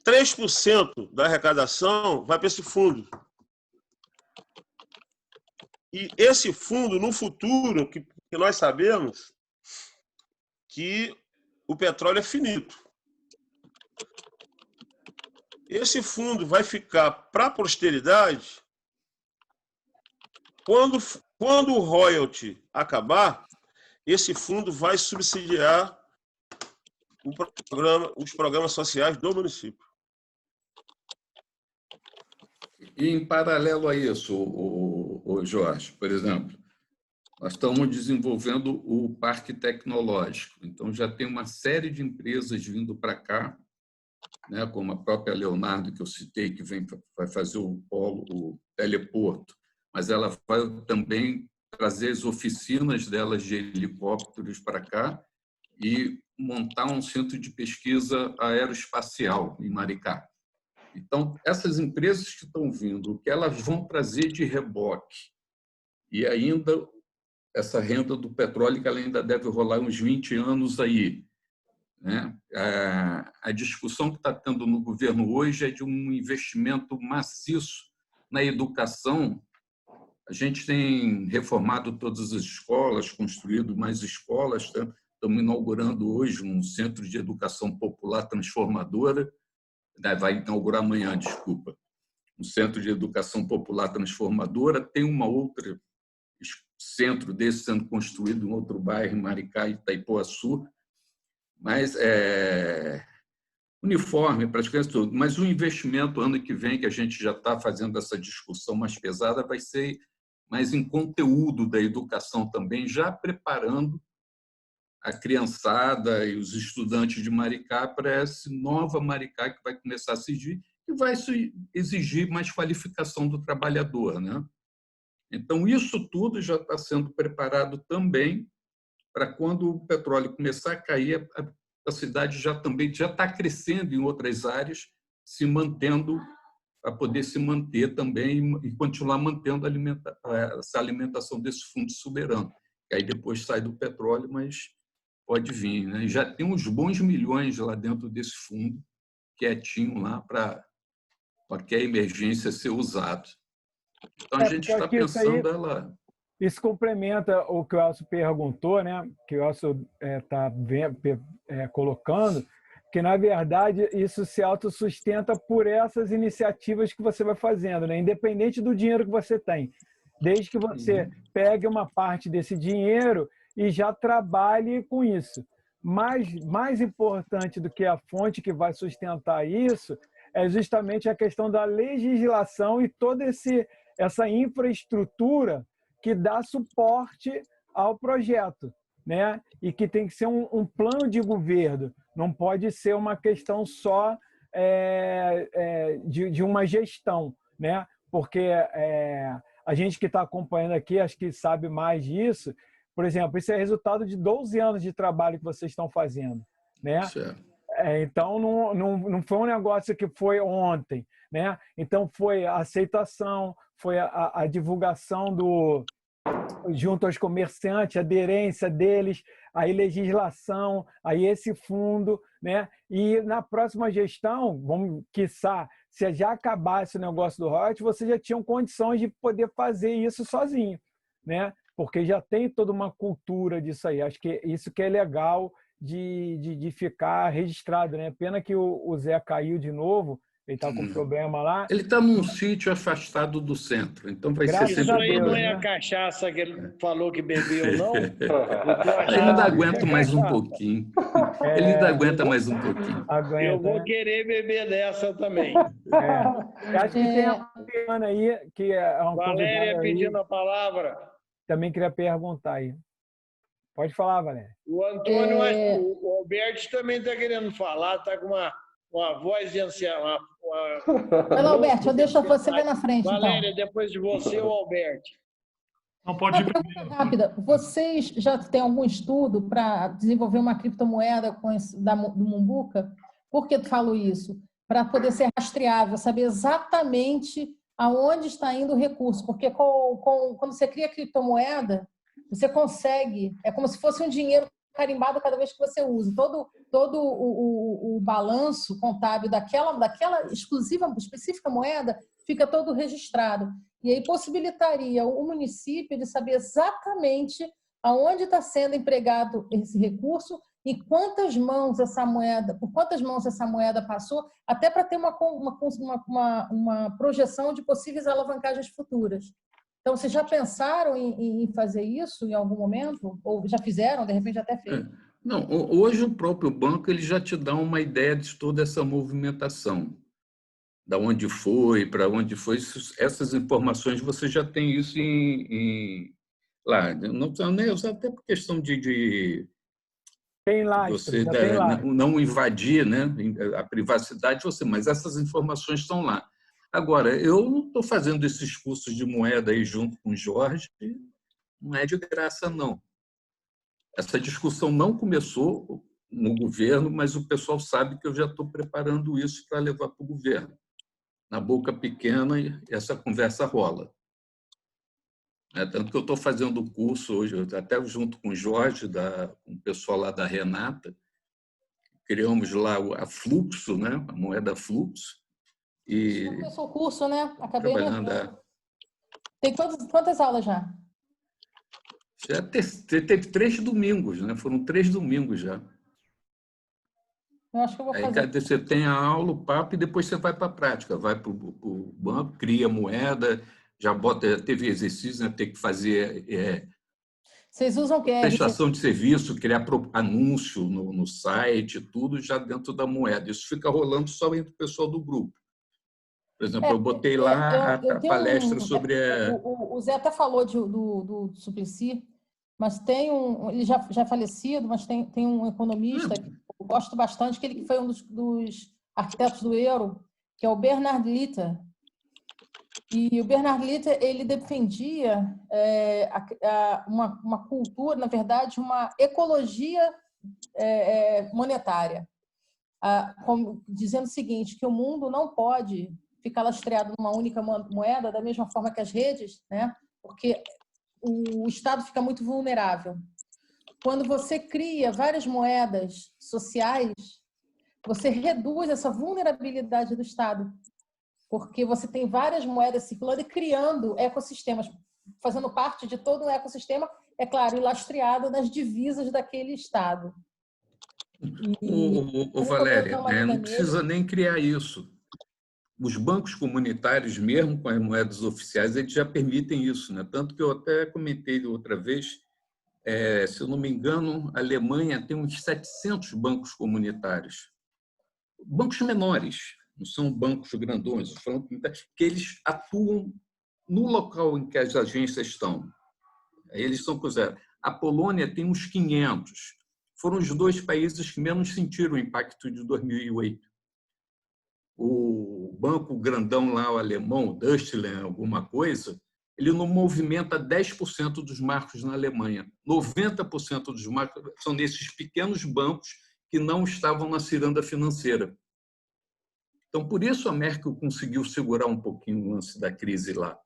3% da arrecadação vai para esse fundo. E esse fundo, no futuro, que nós sabemos que o petróleo é finito. Esse fundo vai ficar para a posteridade. Quando o royalty acabar, esse fundo vai subsidiar os programas sociais do município. E, em paralelo a isso, o Jorge, por exemplo, nós estamos desenvolvendo o parque tecnológico. Então, já tem uma série de empresas vindo para cá, né, como a própria Leonardo, que eu citei, que vai fazer o teleporto, mas ela vai também trazer as oficinas delas de helicópteros para cá e montar um centro de pesquisa aeroespacial em Maricá. Então, essas empresas que estão vindo, o que elas vão trazer de reboque, e ainda essa renda do petróleo, que ela ainda deve rolar uns 20 anos aí, né? A discussão que está tendo no governo hoje é de um investimento maciço na educação. A gente tem reformado todas as escolas, construído mais escolas, tá? Estamos inaugurando hoje um centro de educação popular transformadora, vai inaugurar amanhã, desculpa, um centro de educação popular transformadora. Tem uma outra centro desse sendo construído em outro bairro, em Maricá e Itaipuaçu, mas uniforme para as crianças, tudo. Mas o investimento ano que vem, que a gente já está fazendo essa discussão mais pesada, vai ser mais em conteúdo da educação também, já preparando a criançada e os estudantes de Maricá para essa nova Maricá que vai começar a surgir e vai exigir mais qualificação do trabalhador, né? Então, isso tudo já está sendo preparado também para quando o petróleo começar a cair, a cidade já está crescendo em outras áreas se mantendo, para poder se manter também e continuar mantendo essa alimentação desse fundo soberano. Que aí depois sai do petróleo, mas pode vir, né? E já tem uns bons milhões lá dentro desse fundo, quietinho lá, para qualquer emergência ser usado. Então, a gente está pensando Isso complementa o que o Elcio perguntou, né? Que o Elcio está colocando, que, na verdade, isso se autossustenta por essas iniciativas que você vai fazendo, né? Independente do dinheiro que você tem. Desde que você pegue uma parte desse dinheiro e já trabalhe com isso. Mas mais importante do que a fonte que vai sustentar isso é justamente a questão da legislação e toda essa infraestrutura que dá suporte ao projeto, né? E que tem que ser um plano de governo, não pode ser uma questão só de uma gestão, né? Porque a gente que está acompanhando aqui, acho que sabe mais disso. Por exemplo, isso é resultado de 12 anos de trabalho que vocês estão fazendo, né? Então, não foi um negócio que foi ontem, né? Então, foi a aceitação, foi a divulgação junto aos comerciantes, a aderência deles, aí legislação, aí esse fundo, né? E na próxima gestão, vamos quiçá, se já acabasse o negócio do royalties, vocês já tinham condições de poder fazer isso sozinho, né? Porque já tem toda uma cultura disso aí. Acho que isso que é legal de ficar registrado, né? Pena que o Zé caiu de novo, ele está com problema lá. Ele está num sítio afastado do centro, então vai ser Isso sempre... aí não é a cachaça que ele falou que bebeu, não? Ele ainda aguenta mais um pouquinho. Ele ainda aguenta mais um pouquinho. Eu vou querer beber dessa também. Acho que tem a Mariana aí, que é uma Valéria pedindo a palavra. Também queria perguntar aí. Pode falar, Valéria. O Antônio, o Alberto também está querendo falar, está com uma voz de ancião. Olha, Alberto, eu deixo você ver na frente. Valéria, então. depois de você, o Alberto. Não pode ir. Pergunta rápida. Vocês já têm algum estudo para desenvolver uma criptomoeda do Mumbuca? Por que eu falo isso? Para poder ser rastreável, saber exatamente aonde está indo o recurso. Porque quando você cria criptomoeda, você consegue, é como se fosse um dinheiro carimbado cada vez que você usa. Todo o balanço contábil daquela específica moeda fica todo registrado. E aí possibilitaria o município de saber exatamente aonde está sendo empregado esse recurso e por quantas mãos essa moeda passou, até para ter uma projeção de possíveis alavancagens futuras. Então, vocês já pensaram em fazer isso em algum momento? Ou já fizeram, de repente até fez? Não, hoje o próprio banco ele já te dá uma ideia de toda essa movimentação. Da onde foi, para onde foi, essas informações você já tem isso lá. Não nem usar até por questão de tem lá, você não invadir, né, a privacidade de você, mas essas informações estão lá. Agora, eu não estou fazendo esses cursos de moeda aí junto com o Jorge, não é de graça, não. Essa discussão não começou no governo, mas o pessoal sabe que eu já estou preparando isso para levar para o governo. Na boca pequena, essa conversa rola. Tanto que eu estou fazendo o curso hoje, até junto com o Jorge, com o pessoal lá da Renata, criamos lá a Fluxo, né? A moeda Fluxo. E começou o curso, né? Acabei trabalhando. Tem quantas aulas já? Já teve 3 domingos, né? Foram 3 domingos já. Eu acho que eu vou fazer. Aí você tem a aula, o papo, e depois você vai para a prática. Vai para o banco, cria moeda, já teve exercício, né? Tem que fazer Vocês usam o quê? Prestação de serviço, criar anúncio no site, tudo já dentro da moeda. Isso fica rolando só entre o pessoal do grupo. Por exemplo, eu botei lá a palestra sobre... O Zé até falou do Suplicy, mas tem ele já é falecido, mas tem um economista que eu gosto bastante, que ele foi um dos arquitetos do euro, que é o Bernard Litter. E o Bernard Litter, ele defendia uma cultura, na verdade, uma ecologia monetária. dizendo o seguinte, que o mundo não pode ficar lastreado numa única moeda, da mesma forma que as redes, né? Porque o Estado fica muito vulnerável. Quando você cria várias moedas sociais, você reduz essa vulnerabilidade do Estado, porque você tem várias moedas circulando e criando ecossistemas, fazendo parte de todo um ecossistema, é claro, e lastreado nas divisas daquele Estado. Valéria, não precisa nem criar isso. Os bancos comunitários, mesmo com as moedas oficiais, eles já permitem isso, né? Tanto que eu até comentei outra vez, se eu não me engano, a Alemanha tem uns 700 bancos comunitários. Bancos menores, não são bancos grandões, que eles atuam no local em que as agências estão. Eles são, a Polônia tem uns 500. Foram os 2 países que menos sentiram o impacto de 2008. O banco grandão lá, o alemão, o Deutschland, alguma coisa, ele não movimenta 10% dos marcos na Alemanha. 90% dos marcos são nesses pequenos bancos que não estavam na ciranda financeira. Então, por isso a Merkel conseguiu segurar um pouquinho o lance da crise lá.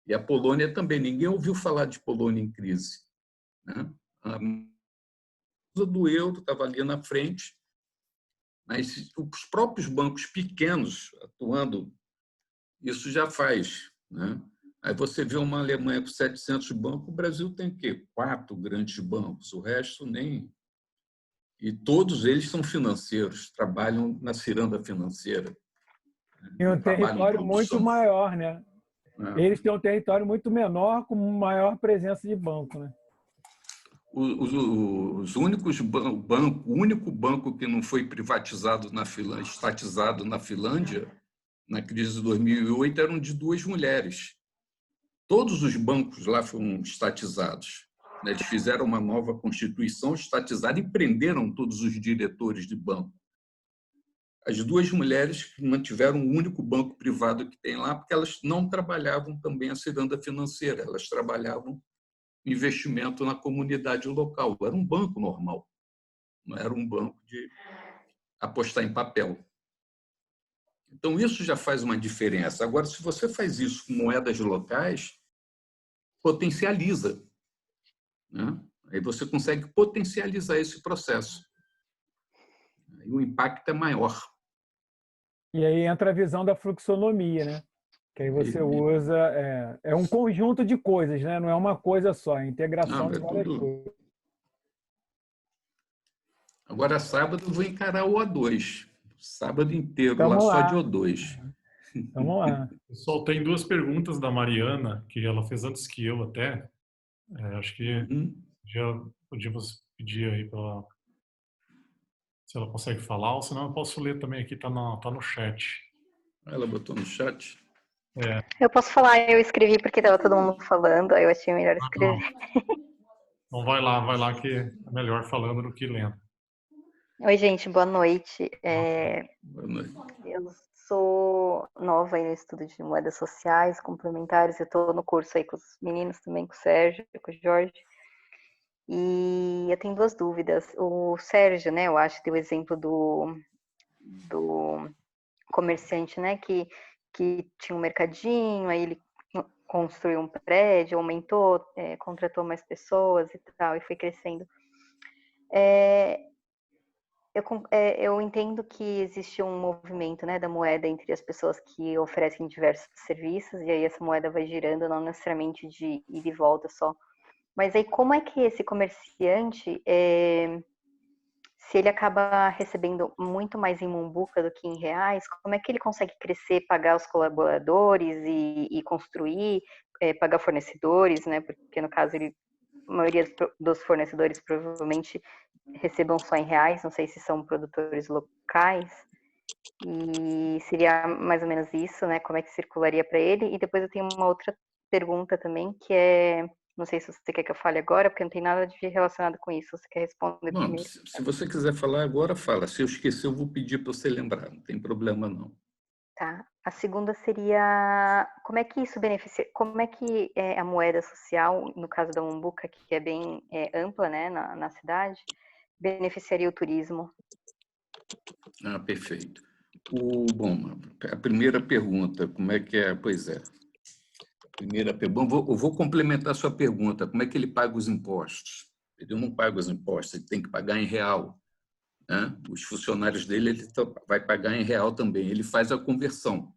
E a Polônia também. Ninguém ouviu falar de Polônia em crise, né? A do euro estava ali na frente, mas os próprios bancos pequenos atuando, isso já faz, né? Aí você vê uma Alemanha com 700 bancos, o Brasil tem o quê? 4 grandes bancos, o resto nem. E todos eles são financeiros, trabalham na ciranda financeira. E um território muito maior, né? Eles têm um território muito menor, com maior presença de banco, né? Os únicos o único banco que não foi privatizado na Finlândia, estatizado na Finlândia, na crise de 2008, eram de 2 mulheres. Todos os bancos lá foram estatizados. Eles fizeram uma nova constituição estatizada e prenderam todos os diretores de banco. As 2 mulheres mantiveram o único banco privado que tem lá, porque elas não trabalhavam também a ciranda financeira, elas trabalhavam investimento na comunidade local. Era um banco normal, não era um banco de apostar em papel. Então, isso já faz uma diferença. Agora, se você faz isso com moedas locais, potencializa, né? Aí você consegue potencializar esse processo. E o impacto é maior. E aí entra a visão da fluxonomia, né? Que aí você usa... É um conjunto de coisas, né? Não é uma coisa só, é a integração de várias coisas. Agora, sábado, eu vou encarar o O2. Sábado inteiro, Tamo lá lá. só de O2. Vamos lá. Pessoal, tem 2 perguntas da Mariana, que ela fez antes que eu até. Acho que já podíamos pedir aí para ela, se ela consegue falar, ou senão eu posso ler também aqui, tá no chat. Ela botou no chat? Eu posso falar, eu escrevi porque estava todo mundo falando, aí eu achei melhor escrever. Então vai lá que é melhor falando do que lendo. Oi, gente, boa noite. Boa noite. Eu sou nova aí no estudo de moedas sociais complementares, eu estou no curso aí com os meninos também, com o Sérgio, com o Jorge. E eu tenho 2 dúvidas. O Sérgio, né, eu acho, deu o exemplo do comerciante, né, que tinha um mercadinho, aí ele construiu um prédio, aumentou, contratou mais pessoas e tal, e foi crescendo. Eu entendo que existe um movimento, né, da moeda entre as pessoas que oferecem diversos serviços, e aí essa moeda vai girando, não necessariamente de ida e volta só. Mas aí como é que esse comerciante, se ele acaba recebendo muito mais em Mumbuca do que em reais, como é que ele consegue crescer, pagar os colaboradores e construir, pagar fornecedores, né? Porque no caso a maioria dos fornecedores provavelmente recebam só em reais, não sei se são produtores locais, e seria mais ou menos isso, né? Como é que circularia para ele? E depois eu tenho uma outra pergunta também, que não sei se você quer que eu fale agora, porque não tem nada de relacionado com isso. Você quer responder primeiro? Se você quiser falar agora, fala. Se eu esquecer, eu vou pedir para você lembrar. Não tem problema, não. Tá. A segunda seria, como é que isso beneficia, como é que a moeda social, no caso da Mumbuca, que é bem ampla, né, na cidade, beneficiaria o turismo? Perfeito. Bom, a primeira pergunta, como é que é? Pois é. Primeira pergunta, eu vou complementar a sua pergunta. Como é que ele paga os impostos? Ele não paga os impostos, ele tem que pagar em real, né? Os funcionários dele, ele vai pagar em real também. Ele faz a conversão.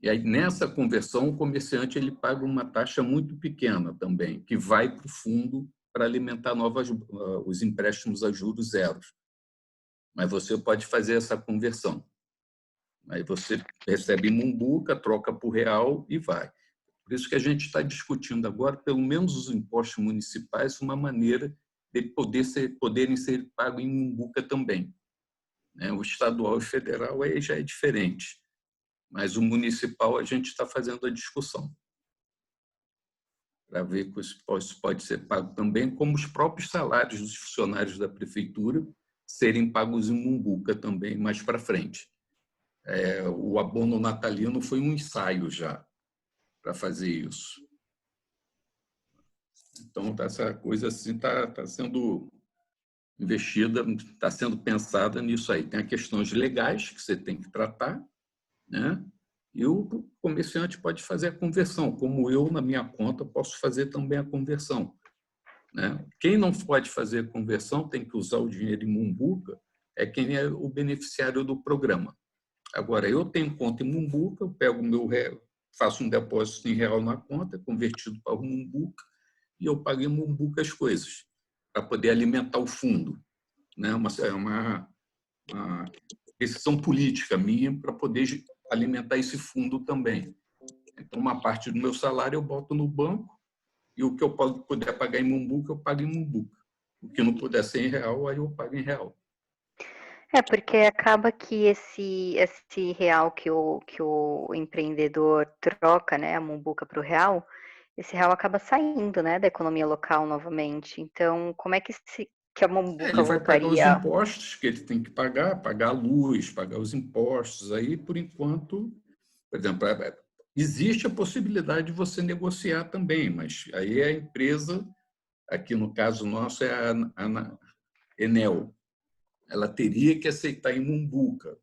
E aí, nessa conversão, o comerciante ele paga uma taxa muito pequena também, que vai para o fundo para alimentar os empréstimos a juros zeros. Mas você pode fazer essa conversão. Aí você recebe em Mumbuca, troca por real e vai. Por isso que a gente está discutindo agora, pelo menos os impostos municipais, uma maneira de poderem ser pagos em Mumbuca também. O estadual e o federal aí já é diferente, mas o municipal a gente está fazendo a discussão para ver que isso pode ser pago também, como os próprios salários dos funcionários da prefeitura serem pagos em Mumbuca também mais para frente. O abono natalino foi um ensaio já para fazer isso. Então, essa coisa assim está sendo investida, está sendo pensada nisso aí. Tem as questões legais que você tem que tratar, né? E o comerciante pode fazer a conversão, como eu, na minha conta, posso fazer também a conversão, né? Quem não pode fazer a conversão, tem que usar o dinheiro em Mumbuca, é quem é o beneficiário do programa. Agora, eu tenho conta em Mumbuca, eu pego o meu real, faço um depósito em real na conta, convertido para o Mumbuca, e eu pago em Mumbuca as coisas, para poder alimentar o fundo. Né? Uma decisão política minha para poder alimentar esse fundo também. Então, uma parte do meu salário eu boto no banco, e o que eu puder pagar em Mumbuca, eu pago em Mumbuca. O que não puder ser em real, aí eu pago em real. Porque acaba que esse real que o empreendedor troca, né, a Mumbuca para o real, esse real acaba saindo, né, da economia local novamente. Então, como é que a Mumbuca ele vai pagar os voltaria? impostos que ele tem que pagar a luz, pagar os impostos. Aí, por enquanto, por exemplo, existe a possibilidade de você negociar também, mas aí a empresa, aqui no caso nosso é a Enel, ela teria que aceitar em Mumbuca,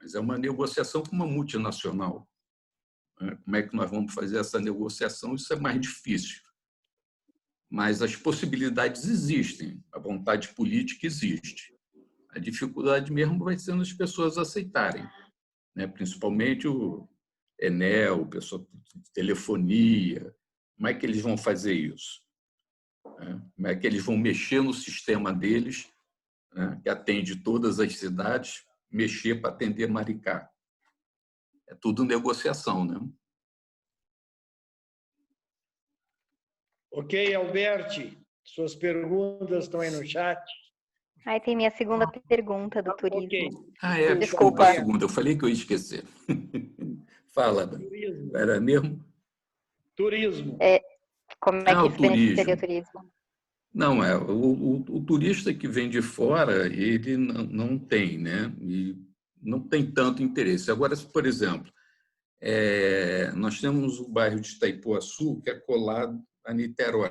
mas é uma negociação com uma multinacional. Como é que nós vamos fazer essa negociação? Isso é mais difícil. Mas as possibilidades existem, a vontade política existe. A dificuldade mesmo vai sendo as pessoas aceitarem, né? Principalmente o Enel, o pessoal de telefonia. Como é que eles vão fazer isso? Como é que eles vão mexer no sistema deles, né, que atende todas as cidades, mexer para atender Maricá? É tudo negociação, né? Ok, Alberti, suas perguntas estão aí no chat. Aí tem minha segunda pergunta do turismo. Ok. Desculpa. Segunda, eu falei que eu ia esquecer. Fala, Turismo. Era mesmo? Turismo. Como é que se beneficiaria o turismo? Não, o turista que vem de fora, ele não tem, né? E não tem tanto interesse. Agora, por exemplo, nós temos o bairro de Itaipuaçu, que é colado a Niterói.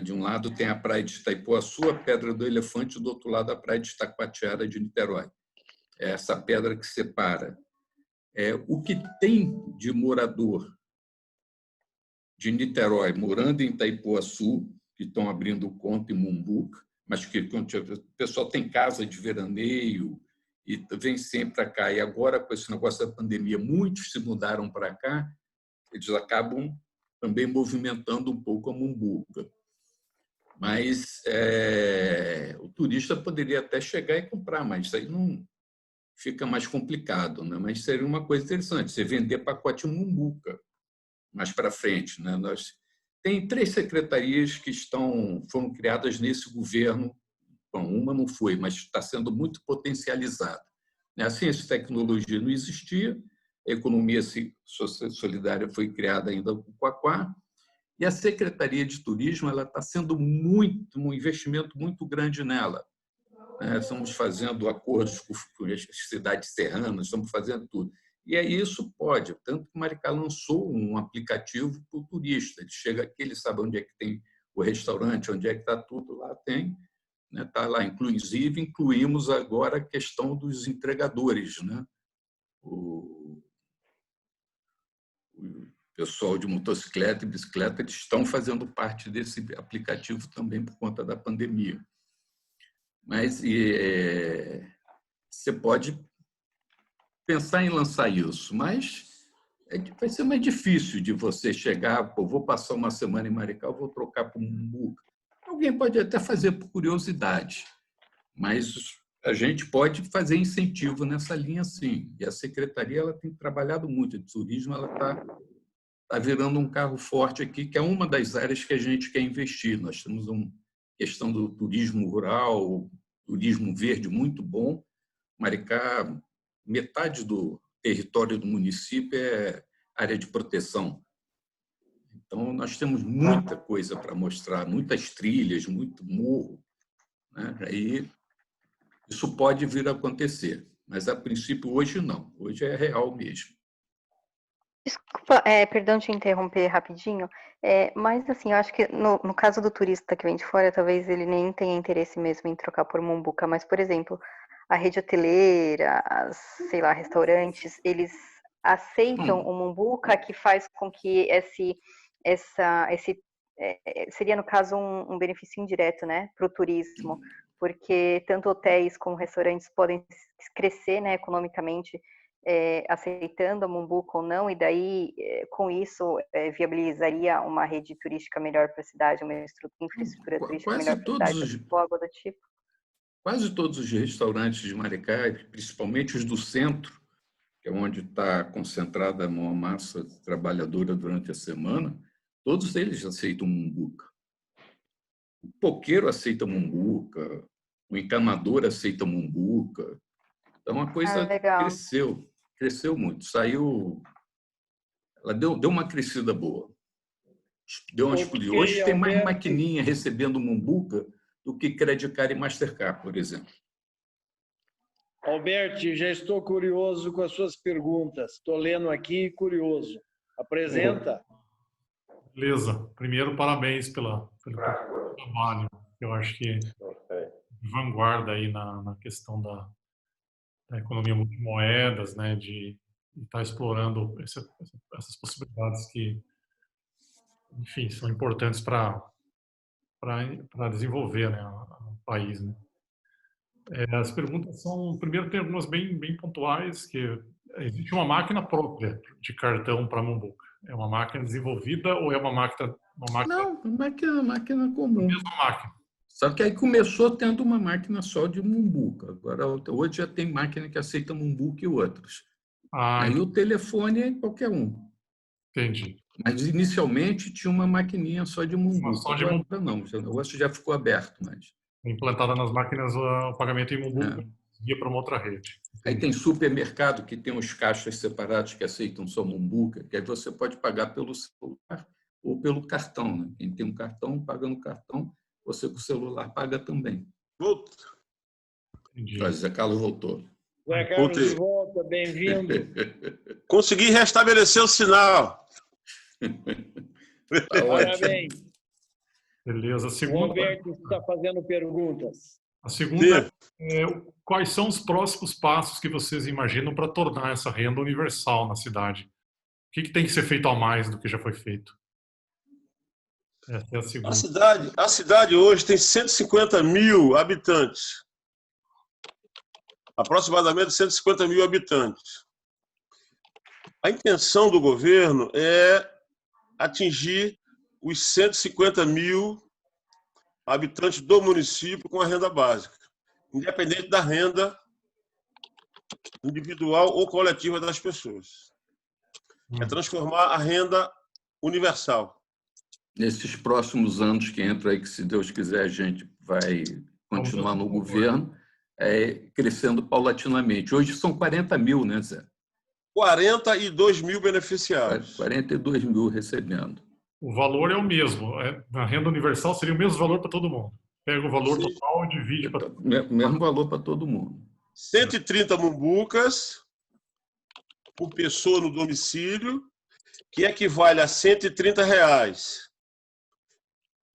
De um lado tem a praia de Itaipuaçu, a Pedra do Elefante, do outro lado a praia de Itacoatiara de Niterói. É essa pedra que separa. O que tem de morador de Niterói morando em Itaipuaçu, que estão abrindo conta em Mumbuca, mas que o pessoal tem casa de veraneio e vem sempre para cá. E agora, com esse negócio da pandemia, muitos se mudaram para cá, eles acabam também movimentando um pouco a Mumbuca. Mas o turista poderia até chegar e comprar, mas isso aí não fica mais complicado, né? Mas seria uma coisa interessante, você vender pacote Mumbuca mais para frente, né? Tem 3 secretarias que foram criadas nesse governo. Bom, uma não foi, mas está sendo muito potencializada. A ciência e tecnologia não existia, a economia solidária foi criada ainda com o Quaquá, e a Secretaria de Turismo está sendo um investimento muito grande nela. Estamos fazendo acordos com as cidades serranas, estamos fazendo tudo. E aí isso pode, tanto que Maricá lançou um aplicativo para o turista. Ele chega aqui, ele sabe onde é que tem o restaurante, onde é que está tudo, lá tem. né? Tá lá, inclusive incluímos agora a questão dos entregadores, né? O pessoal de motocicleta e bicicleta, eles estão fazendo parte desse aplicativo também por conta da pandemia. Mas você pode pensar em lançar isso, mas vai ser mais difícil de você chegar, pô, vou passar uma semana em Maricá, vou trocar para um Mumbuca. Alguém pode até fazer por curiosidade, mas a gente pode fazer incentivo nessa linha, sim. E a secretaria ela tem trabalhado muito. De turismo ela está virando um carro forte aqui, que é uma das áreas que a gente quer investir. Nós temos uma questão do turismo rural, turismo verde muito bom. Maricá, metade do território do município é área de proteção. Então, nós temos muita coisa para mostrar, muitas trilhas, muito morro, né? Aí, isso pode vir a acontecer, mas, a princípio, hoje não. Hoje é real mesmo. Desculpa, perdão te interromper rapidinho, mas assim, eu acho que no caso do turista que vem de fora, talvez ele nem tenha interesse mesmo em trocar por Mumbuca, mas, por exemplo, a rede hoteleira, sei lá, restaurantes, eles aceitam o Mumbuca, que faz com que seria, no caso, um benefício indireto, né, para o turismo, porque tanto hotéis como restaurantes podem crescer, né, economicamente, aceitando a Mumbuca ou não, e daí, com isso, viabilizaria uma rede turística melhor para a cidade, uma infraestrutura turística melhor para a cidade, algo do tipo. Quase todos os restaurantes de Maricá, principalmente os do centro, que é onde está concentrada a maior massa trabalhadora durante a semana, todos eles aceitam Mumbuca. O poqueiro aceita Mumbuca, o encanador aceita Mumbuca. Então, a coisa cresceu muito. Ela deu uma crescida boa. Deu uma explosão. Hoje tem mais maquininha recebendo Mumbuca do que Credit Card e Mastercard, por exemplo. Alberti, já estou curioso com as suas perguntas. Estou lendo aqui, curioso. Apresenta. Beleza. Primeiro, parabéns pelo trabalho. Eu acho que vanguarda aí na questão da economia multimoedas, né, de estar explorando essas possibilidades que, enfim, são importantes para desenvolver, né, o país, né. As perguntas são, primeiro, tem algumas bem pontuais, que existe uma máquina própria de cartão para Mumbuca. É uma máquina desenvolvida ou é uma máquina... Não, máquina comum. A mesma máquina. Só que aí começou tendo uma máquina só de Mumbuca. Agora, hoje já tem máquina que aceita Mumbuca e outros. Aí o telefone é qualquer um. Entendi. Mas, inicialmente, tinha uma maquininha só de Mumbuca. Só de Mumbuca. Não, o negócio já ficou aberto. Mas... implantada nas máquinas o pagamento em Mumbuca ia para uma outra rede. Aí tem supermercado que tem os caixas separados que aceitam só Mumbuca, que aí você pode pagar pelo celular ou pelo cartão, né? Quem tem um cartão, paga no cartão, você com o celular paga também. Volta. Zé Carlos voltou. Zé Carlos volta, bem-vindo. Consegui restabelecer o sinal. Tá Parabéns. Beleza. A O segunda... Roberto está fazendo perguntas. A segunda é quais são os próximos passos que vocês imaginam para tornar essa renda universal na cidade? O que tem que ser feito a mais do que já foi feito? Essa é a segunda. A cidade hoje tem 150 mil habitantes. Aproximadamente 150 mil habitantes. A intenção do governo é atingir os 150 mil habitantes do município com a renda básica, independente da renda individual ou coletiva das pessoas. É transformar a renda universal. Nesses próximos anos que entram aí, que se Deus quiser a gente vai continuar no governo, crescendo paulatinamente. Hoje são 40 mil, né, Zé? 42 mil beneficiários. 42 mil recebendo. O valor é o mesmo. Na renda universal seria o mesmo valor para todo mundo. Pega o valor total e divide para... Mesmo valor para todo mundo. 130 Mumbucas por pessoa no domicílio, que equivale a R$ 130.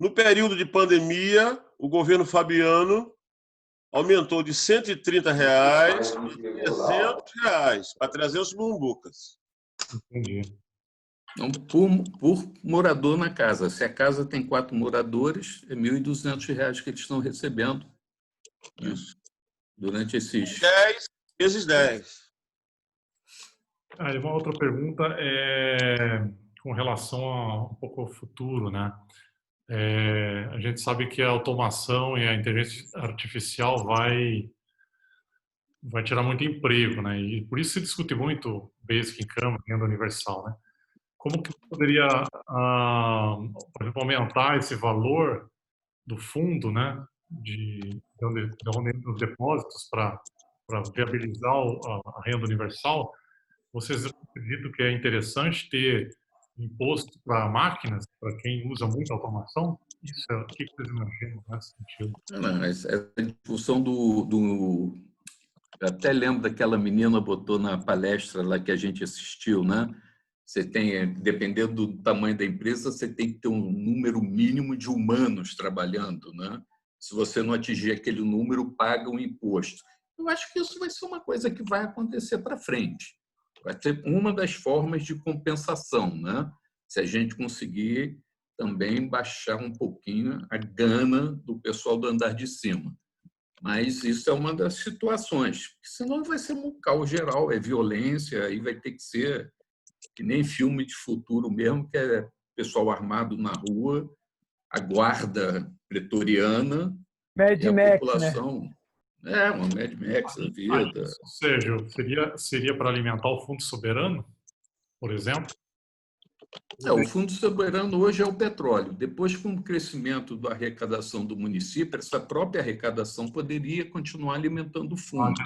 No período de pandemia, o governo Fabiano aumentou de R$ 130 para R$ 300, para 300 bumbucas. Entendi. Então, por morador na casa. Se a casa tem 4 moradores, é R$ 1.200 que eles estão recebendo. Isso. Durante esses... 10 vezes 10. Aí uma outra pergunta é com relação um pouco ao futuro, né? A gente sabe que a automação e a inteligência artificial vai tirar muito emprego, né? E por isso se discute muito basic income, renda universal, né? Como que poderia, por exemplo, aumentar esse valor do fundo, né? De onde entram os depósitos para viabilizar a renda universal? Vocês acreditam que é interessante ter imposto para máquinas, para quem usa muita automação? Isso o que vocês imaginam nesse sentido? Não, essa discussão eu até lembro daquela menina botou na palestra lá que a gente assistiu, né? Você tem, dependendo do tamanho da empresa, você tem que ter um número mínimo de humanos trabalhando, né? Se você não atingir aquele número, paga um imposto. Eu acho que isso vai ser uma coisa que vai acontecer para frente. Vai ser uma das formas de compensação, né? Se a gente conseguir também baixar um pouquinho a gana do pessoal do andar de cima. Mas isso é uma das situações, porque senão vai ser um caos geral, é violência, aí vai ter que ser que nem filme de futuro mesmo, que é pessoal armado na rua, a guarda pretoriana, Mad e a Max, população... Né? Uma Mad Max da vida. Sérgio, seria para alimentar o Fundo Soberano, por exemplo? O Fundo Soberano hoje é o petróleo. Depois, com o crescimento da arrecadação do município, essa própria arrecadação poderia continuar alimentando o fundo.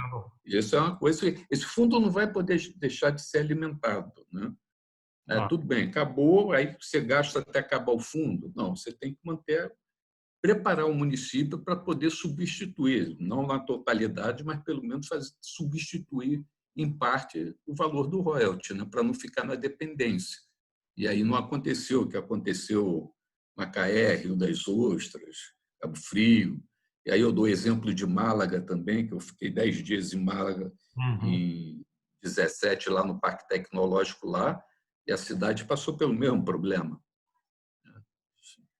Isso é uma coisa. Esse fundo não vai poder deixar de ser alimentado, né? Tudo bem, acabou, aí você gasta até acabar o fundo. Não, você tem que preparar o município para poder substituir, não na totalidade, mas pelo menos substituir em parte o valor do royalty, né? Para não ficar na dependência. E aí não aconteceu o que aconteceu Macaé, Rio das Ostras, Cabo Frio. E aí eu dou exemplo de Málaga também, que eu fiquei 10 dias em Málaga, em 17, lá no Parque Tecnológico lá, e a cidade passou pelo mesmo problema.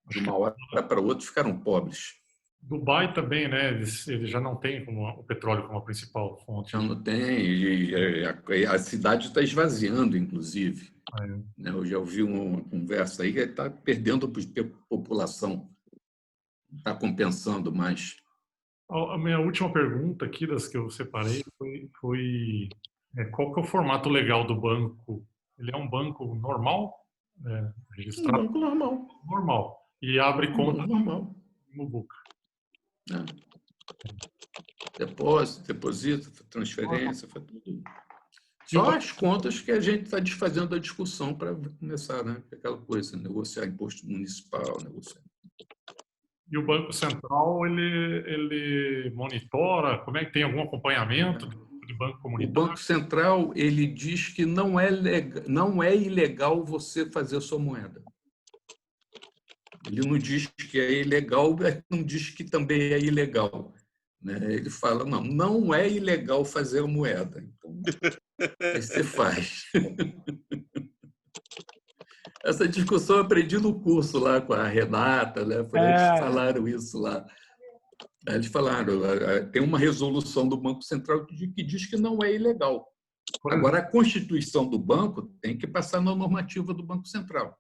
De uma hora para outra ficaram pobres. Dubai também, né? Eles já não têm o petróleo como a principal fonte. Já não tem, e a cidade está esvaziando, inclusive. Eu já ouvi uma conversa aí que está perdendo população, está compensando mais. A minha última pergunta aqui, das que eu separei, foi qual que é o formato legal do banco? Ele é um banco normal? Registrado? Um banco normal. Normal. E abre conta normal. No Book. Depósito, deposito, transferência, foi tudo. Só as contas que a gente está desfazendo a discussão para começar, né? Aquela coisa, negociar imposto municipal, negociar. E o Banco Central, ele monitora? Como é que tem algum acompanhamento de banco comunitário? O Banco Central, ele diz que não é ilegal você fazer a sua moeda. Ele não diz que é ilegal, mas não diz que também é ilegal. Ele fala, não é ilegal fazer a moeda. Então, aí você faz. Essa discussão eu aprendi no curso lá com a Renata, né? Eles falaram isso lá. Eles falaram, tem uma resolução do Banco Central que diz que não é ilegal. Agora, a constituição do banco tem que passar na normativa do Banco Central.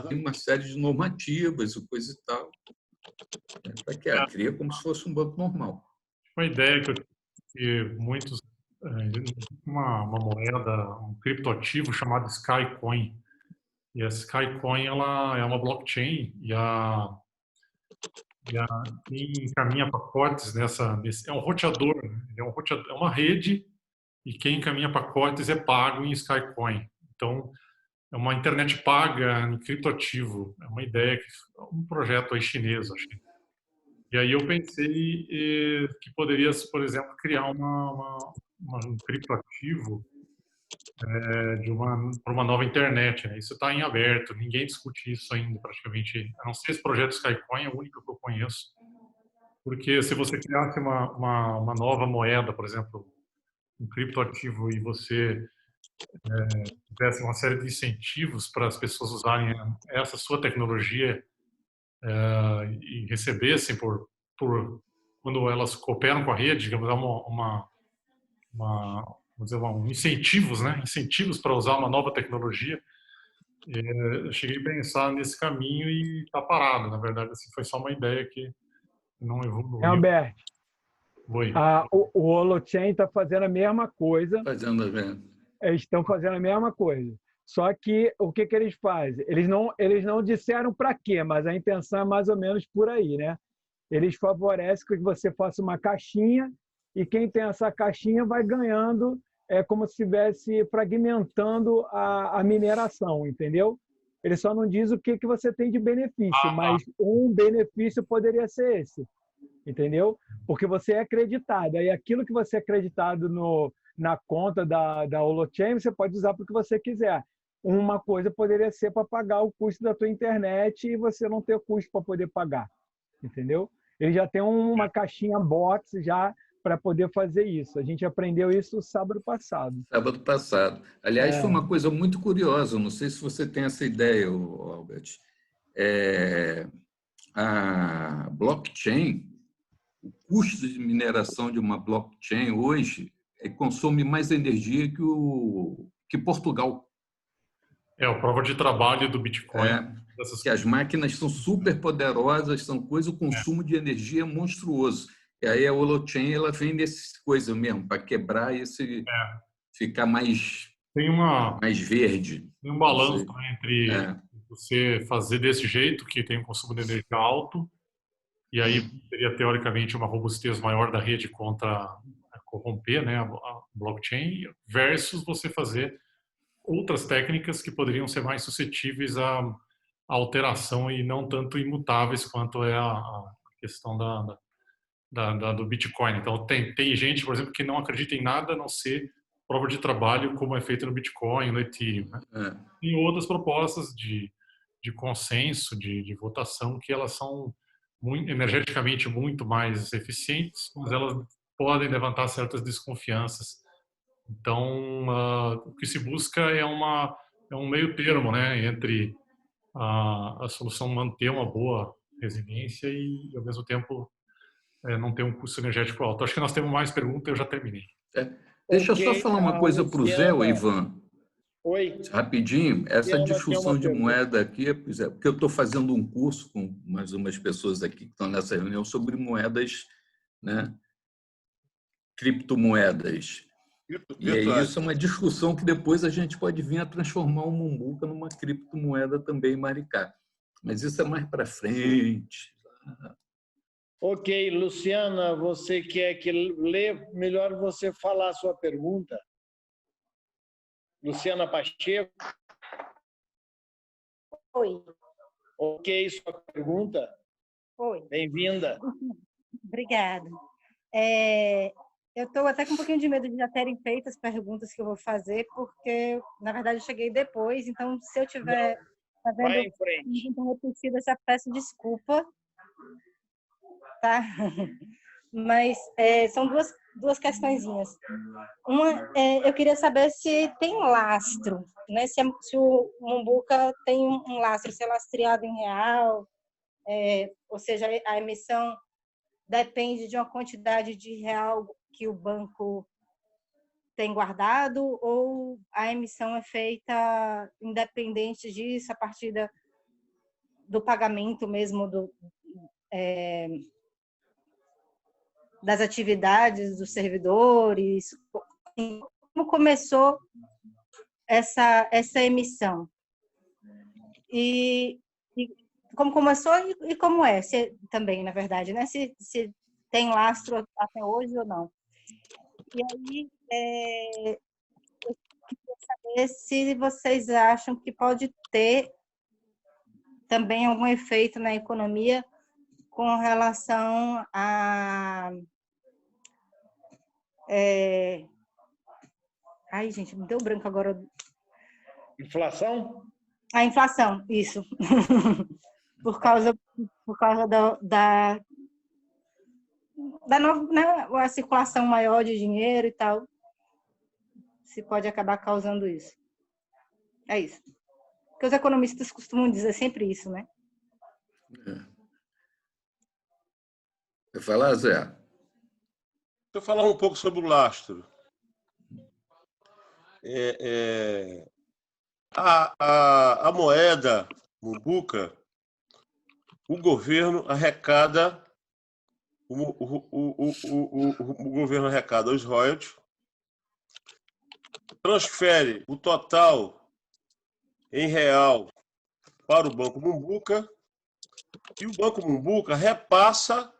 Tem uma série de normativas e coisa e tal. Para que cria como se fosse um banco normal. Uma ideia que muitos... uma moeda, um criptoativo chamado Skycoin. E a Skycoin, ela é uma blockchain e quem encaminha pacotes é um roteador, né? É uma rede e quem encaminha pacotes é pago em Skycoin. Então, é uma internet paga em criptoativo. É uma ideia, um projeto aí chinês, acho. E aí eu pensei que poderia, por exemplo, criar um criptoativo para uma nova internet, né? Isso está em aberto, ninguém discute isso ainda praticamente. A não ser esse projeto Skycoin, é o único que eu conheço. Porque se você criasse uma nova moeda, por exemplo, um criptoativo, e você tivesse uma série de incentivos para as pessoas usarem essa sua tecnologia e recebessem por quando elas cooperam com a rede, digamos, vamos dizer, incentivos, né? Incentivos para usar uma nova tecnologia. Eu cheguei a pensar nesse caminho e está parado. Na verdade, assim, foi só uma ideia que não evoluiu. Albert, Oi. o Holochain está fazendo a mesma coisa. Eles estão fazendo a mesma coisa. Só que o que eles fazem? Eles não disseram para quê, mas a intenção é mais ou menos por aí, né? Eles favorecem que você faça uma caixinha e quem tem essa caixinha vai ganhando, como se estivesse fragmentando a mineração, entendeu? Ele só não diz o que você tem de benefício, mas um benefício poderia ser esse, entendeu? Porque você é acreditado. Aí aquilo que você é acreditado na conta da Holochain, você pode usar para o que você quiser. Uma coisa poderia ser para pagar o custo da tua internet e você não ter custo para poder pagar, entendeu? Ele já tem uma caixinha box já para poder fazer isso. A gente aprendeu isso sábado passado. Sábado passado. Aliás, foi uma coisa muito curiosa, não sei se você tem essa ideia, Albert. A blockchain, o custo de mineração de uma blockchain hoje consome mais energia que Portugal. A prova de trabalho do Bitcoin. Que as máquinas são super poderosas, o consumo de energia é monstruoso. E aí a Holochain ela vem nessa coisa mesmo, para quebrar esse ficar mais verde. Tem um balanço entre você fazer desse jeito, que tem um consumo de energia alto, e aí teria teoricamente uma robustez maior da rede contra corromper, né, a blockchain, versus você fazer outras técnicas que poderiam ser mais suscetíveis à alteração e não tanto imutáveis quanto é a questão do Bitcoin. Então, tem gente, por exemplo, que não acredita em nada a não ser prova de trabalho como é feito no Bitcoin, no Ethereum. Né? Tem outras propostas de consenso, de votação, que elas são energeticamente muito mais eficientes, mas elas podem levantar certas desconfianças. Então, o que se busca é um meio termo, né, entre a solução manter uma boa resiliência e, ao mesmo tempo, não ter um custo energético alto. Acho que nós temos mais perguntas, eu já terminei. Deixa eu só falar uma coisa para o Zé, Ivan. Oi. Rapidinho, essa discussão de moeda aqui, porque eu estou fazendo um curso com mais umas pessoas aqui que estão nessa reunião sobre moedas, né, criptomoedas. E isso é uma discussão que depois a gente pode vir a transformar o Mumbuca numa criptomoeda também em Maricá. Mas isso é mais para frente. Ok, Luciana, você quer que lê? Melhor você falar a sua pergunta. Luciana Pacheco. Oi. Ok, sua pergunta. Oi. Bem-vinda. Obrigada. Eu estou até com um pouquinho de medo de já terem feito as perguntas que eu vou fazer, porque, na verdade, eu cheguei depois, então, se eu estiver fazendo pergunta repetida, eu já peço desculpa. Tá? Mas são duas questõezinhas. Uma, eu queria saber se tem lastro, né? Se o Mumbuca tem um lastro, se é lastreado em real, ou seja, a emissão depende de uma quantidade de real que o banco tem guardado, ou a emissão é feita independente disso, a partir do pagamento mesmo das atividades dos servidores? Como começou essa emissão? E como começou e como é também, na verdade, né? Se tem lastro até hoje ou não. E aí, eu queria saber se vocês acham que pode ter também algum efeito na economia com relação a Ai, gente, me deu branco agora. Inflação? A inflação, isso. por causa da nova, né, a circulação maior de dinheiro e tal. Se pode acabar causando isso. É isso. Porque os economistas costumam dizer sempre isso, né? Quer falar, Zé? Deixa eu falar um pouco sobre o lastro. A moeda Mumbuca, o governo arrecada o governo arrecada os royalties, transfere o total em real para o Banco Mumbuca e o Banco Mumbuca repassa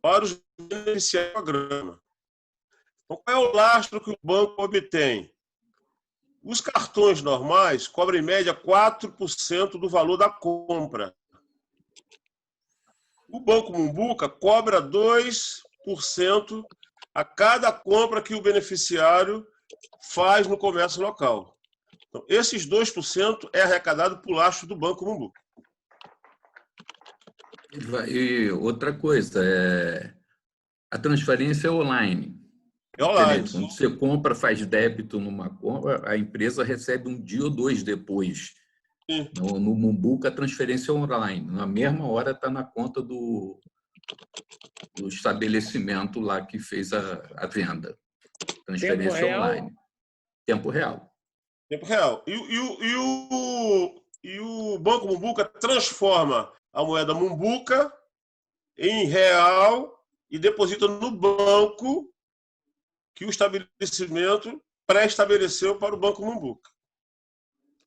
para os beneficiários do programa. Então, qual é o lastro que o banco obtém? Os cartões normais cobram, em média, 4% do valor da compra. O Banco Mumbuca cobra 2% a cada compra que o beneficiário faz no comércio local. Então, esses 2% é arrecadado por lastro do Banco Mumbuca. E outra coisa, a transferência é online. É online. Quando você compra, faz débito numa compra, a empresa recebe um dia ou dois depois. No Mumbuca, a transferência é online. Na mesma hora está na conta do estabelecimento lá que fez a venda. Transferência online. Tempo real. Tempo real. E o Banco Mumbuca transforma a moeda Mumbuca em real e deposita no banco que o estabelecimento pré-estabeleceu para o Banco Mumbuca.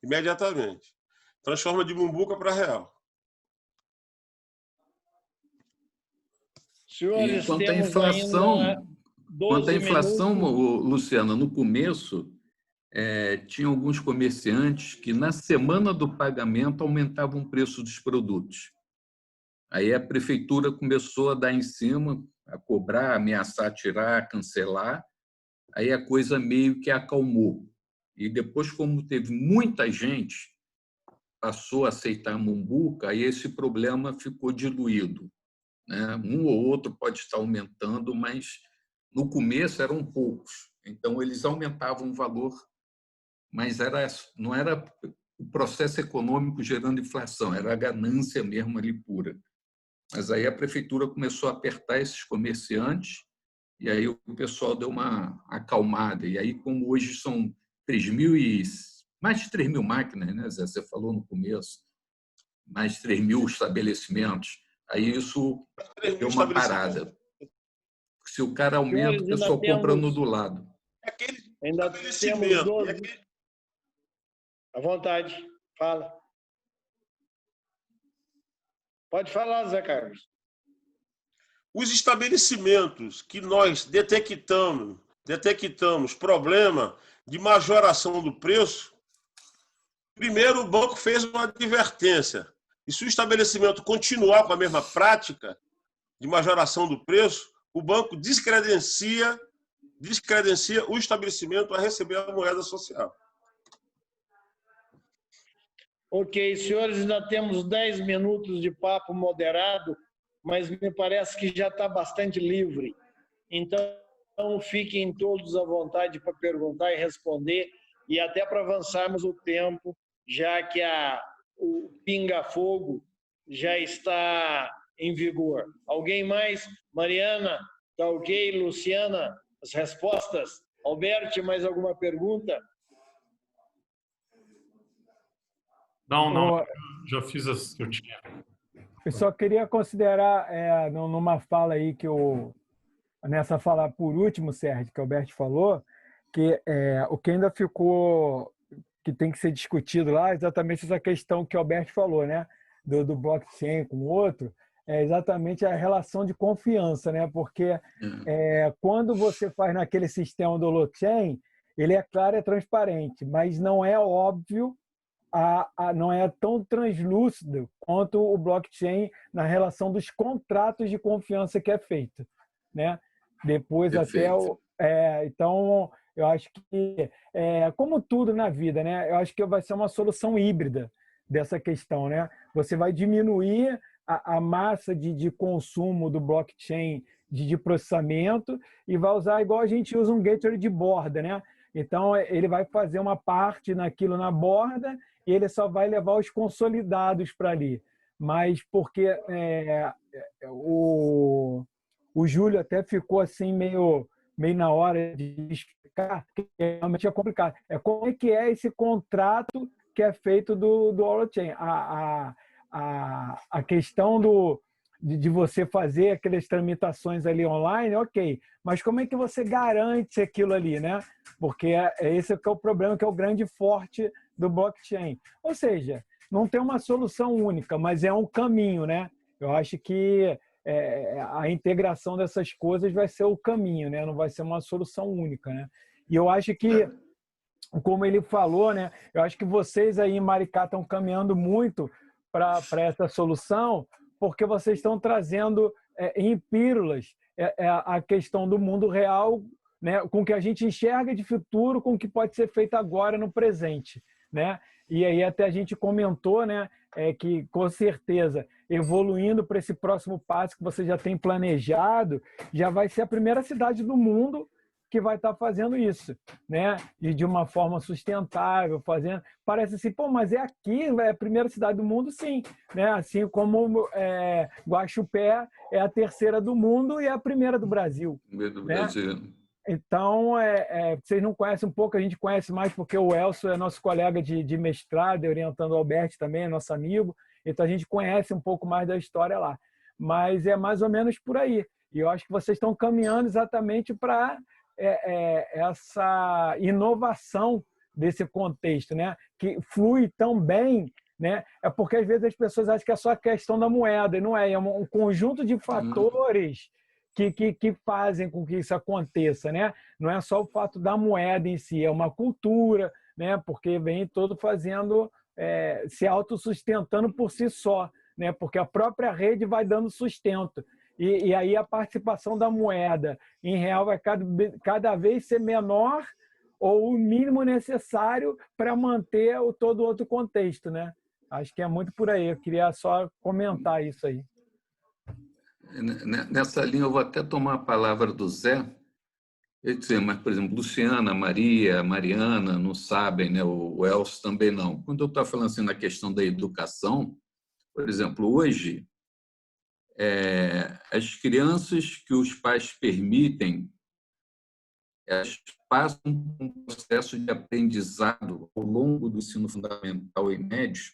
Imediatamente. Transforma de Mumbuca para real. Senhores, quanto à inflação, minutos. Luciana, no começo, tinha alguns comerciantes que, na semana do pagamento, aumentavam o preço dos produtos. Aí a prefeitura começou a dar em cima, a cobrar, ameaçar tirar, cancelar. Aí a coisa meio que acalmou. E depois, como teve muita gente, passou a aceitar a Mumbuca, aí esse problema ficou diluído, né? Um ou outro pode estar aumentando, mas no começo eram poucos. Então, eles aumentavam o valor, mas não era o processo econômico gerando inflação, era a ganância mesmo ali pura. Mas aí a prefeitura começou a apertar esses comerciantes e aí o pessoal deu uma acalmada. E aí, como hoje são mais de 3 mil máquinas, né, Zé? Você falou no começo, mais de 3 mil estabelecimentos. Aí isso deu uma parada. Se o cara aumenta, o pessoal compra no do lado. Ainda temos 12. À vontade, fala. Pode falar, Zé Carlos. Os estabelecimentos que nós detectamos problema de majoração do preço, primeiro o banco fez uma advertência. E se o estabelecimento continuar com a mesma prática de majoração do preço, o banco descredencia o estabelecimento a receber a moeda social. Ok, senhores, ainda temos 10 minutos de papo moderado, mas me parece que já está bastante livre. Então, fiquem todos à vontade para perguntar e responder, e até para avançarmos o tempo, já que o pinga-fogo já está em vigor. Alguém mais? Mariana, está ok? Luciana, as respostas? Alberti, mais alguma pergunta? Não, já fiz as que eu tinha. Eu só queria considerar, numa fala aí nessa fala por último, Sérgio, que o Alberto falou, que o que ainda ficou, que tem que ser discutido lá, é exatamente essa questão que o Alberto falou, né? Do blockchain com o outro, é exatamente a relação de confiança, né? Porque quando você faz naquele sistema do blockchain, ele é claro, é transparente, mas não é óbvio, não é tão translúcido quanto o blockchain na relação dos contratos de confiança que é feito, né? Depois Perfeito. então Eu acho que, como tudo na vida, né? Eu acho que vai ser uma solução híbrida dessa questão, né? Você vai diminuir a massa de consumo do blockchain de processamento e vai usar igual a gente usa um gateway de borda, né? Então, ele vai fazer uma parte naquilo na borda e ele só vai levar os consolidados para ali. Mas porque o Júlio até ficou assim meio na hora de explicar, que realmente é complicado. Como é que é esse contrato que é feito do holochain? A questão de você fazer aquelas tramitações ali online, ok, mas como é que você garante aquilo ali, né? Porque esse que é o problema, que é o grande forte do blockchain. Ou seja, não tem uma solução única, mas é um caminho, né? Eu acho que a integração dessas coisas vai ser o caminho, né? Não vai ser uma solução única, né? E eu acho que, como ele falou, né? Eu acho que vocês aí em Maricá estão caminhando muito para essa solução, porque vocês estão trazendo em pílulas a questão do mundo real, né, com o que a gente enxerga de futuro, com o que pode ser feito agora no presente, né? E aí até a gente comentou, né, que com certeza evoluindo para esse próximo passo que você já tem planejado, já vai ser a primeira cidade do mundo que vai estar fazendo isso, né? E de uma forma sustentável, fazendo. Parece assim, pô, mas aqui, é a primeira cidade do mundo, sim, né? Assim como Guaxupé é a terceira do mundo e é a primeira do Brasil. Do né? Brasil. Então, vocês não conhecem um pouco, a gente conhece mais porque o Elcio é nosso colega de mestrado, orientando o Alberto também, é nosso amigo, então a gente conhece um pouco mais da história lá. Mas é mais ou menos por aí. E eu acho que vocês estão caminhando exatamente para essa inovação desse contexto, né? Que flui tão bem, né? É porque às vezes as pessoas acham que é só a questão da moeda, e não é um conjunto de fatores que fazem com que isso aconteça, né? Não é só o fato da moeda em si, é uma cultura, né? Porque vem todo fazendo, se autossustentando por si só, né? Porque a própria rede vai dando sustento. E aí a participação da moeda em real vai cada vez ser menor ou o mínimo necessário para manter todo o outro contexto, né? Acho que é muito por aí. Eu queria só comentar isso aí. Nessa linha, eu vou até tomar a palavra do Zé. Ele dizer, mas, por exemplo, Luciana, Maria, Mariana não sabem, né? O Elcio também não. Quando eu estou falando assim na questão da educação, por exemplo, hoje, as crianças que os pais permitem, elas passam um processo de aprendizado ao longo do ensino fundamental e médio.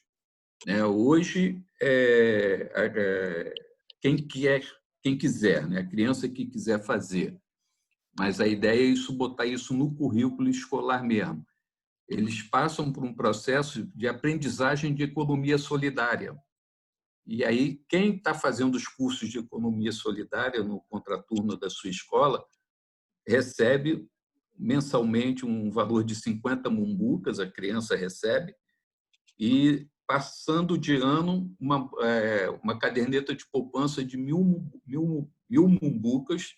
Hoje, quem quiser, né? A criança que quiser fazer. Mas a ideia é botar isso no currículo escolar mesmo. Eles passam por um processo de aprendizagem de economia solidária. E aí, quem está fazendo os cursos de economia solidária no contraturno da sua escola recebe mensalmente um valor de 50 mumbucas, a criança recebe, e passando de ano uma caderneta de poupança de 1.000 mumbucas,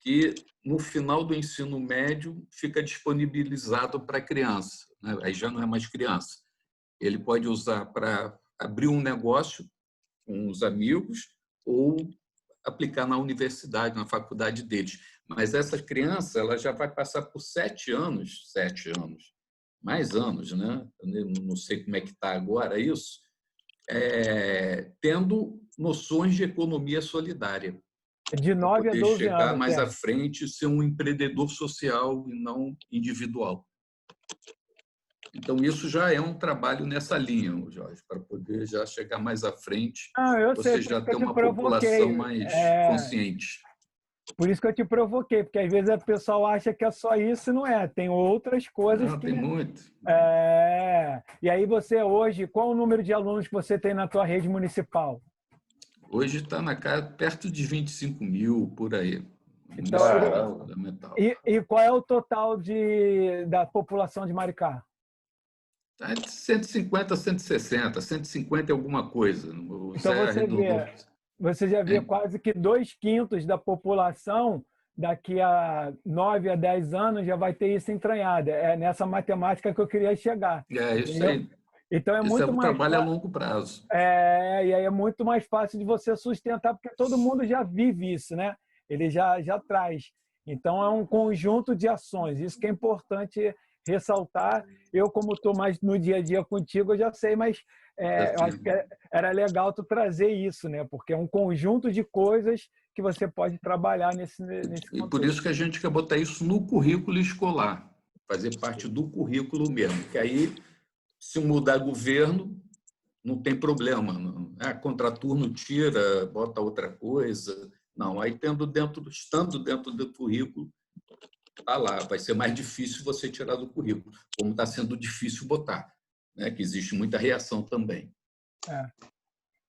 que no final do ensino médio fica disponibilizado para a criança. Aí já não é mais criança. Ele pode usar para abrir um negócio com os amigos ou aplicar na universidade, na faculdade deles. Mas essa criança ela já vai passar por 7 anos, mais anos, né? Eu não sei como é que está agora isso, tendo noções de economia solidária. De 9 a 12 anos. Chegar mais à frente, ser um empreendedor social e não individual. Então, isso já é um trabalho nessa linha, Jorge, para poder já chegar mais à frente, você já ter uma população mais consciente. Por isso que eu te provoquei, porque às vezes o pessoal acha que é só isso, não é? Tem outras coisas que... Tem muito. E aí você hoje, qual o número de alunos que você tem na tua rede municipal? Hoje está na casa perto de 25 mil, por aí. Então, fundamental. E qual é o total da população de Maricá? Está de 150 a 160, 150 é alguma coisa. Então você já vê quase que 2/5 da população daqui a 9 a 10 anos já vai ter isso entranhado. É nessa matemática que eu queria chegar. É isso aí. Então é Isso muito é um mais trabalho a longo prazo. e aí é muito mais fácil de você sustentar, porque todo mundo já vive isso, né? Ele já traz. Então é um conjunto de ações. Isso que é importante ressaltar. Eu, como estou mais no dia a dia contigo, eu já sei, mas eu acho que era legal tu trazer isso, né? Porque é um conjunto de coisas que você pode trabalhar nesse E por isso que a gente quer botar isso no currículo escolar, fazer parte do currículo mesmo, que aí, se mudar governo, não tem problema. Contraturno tira, bota outra coisa. Não, aí estando dentro do currículo, tá lá. Vai ser mais difícil você tirar do currículo, como está sendo difícil botar, né? Que existe muita reação também.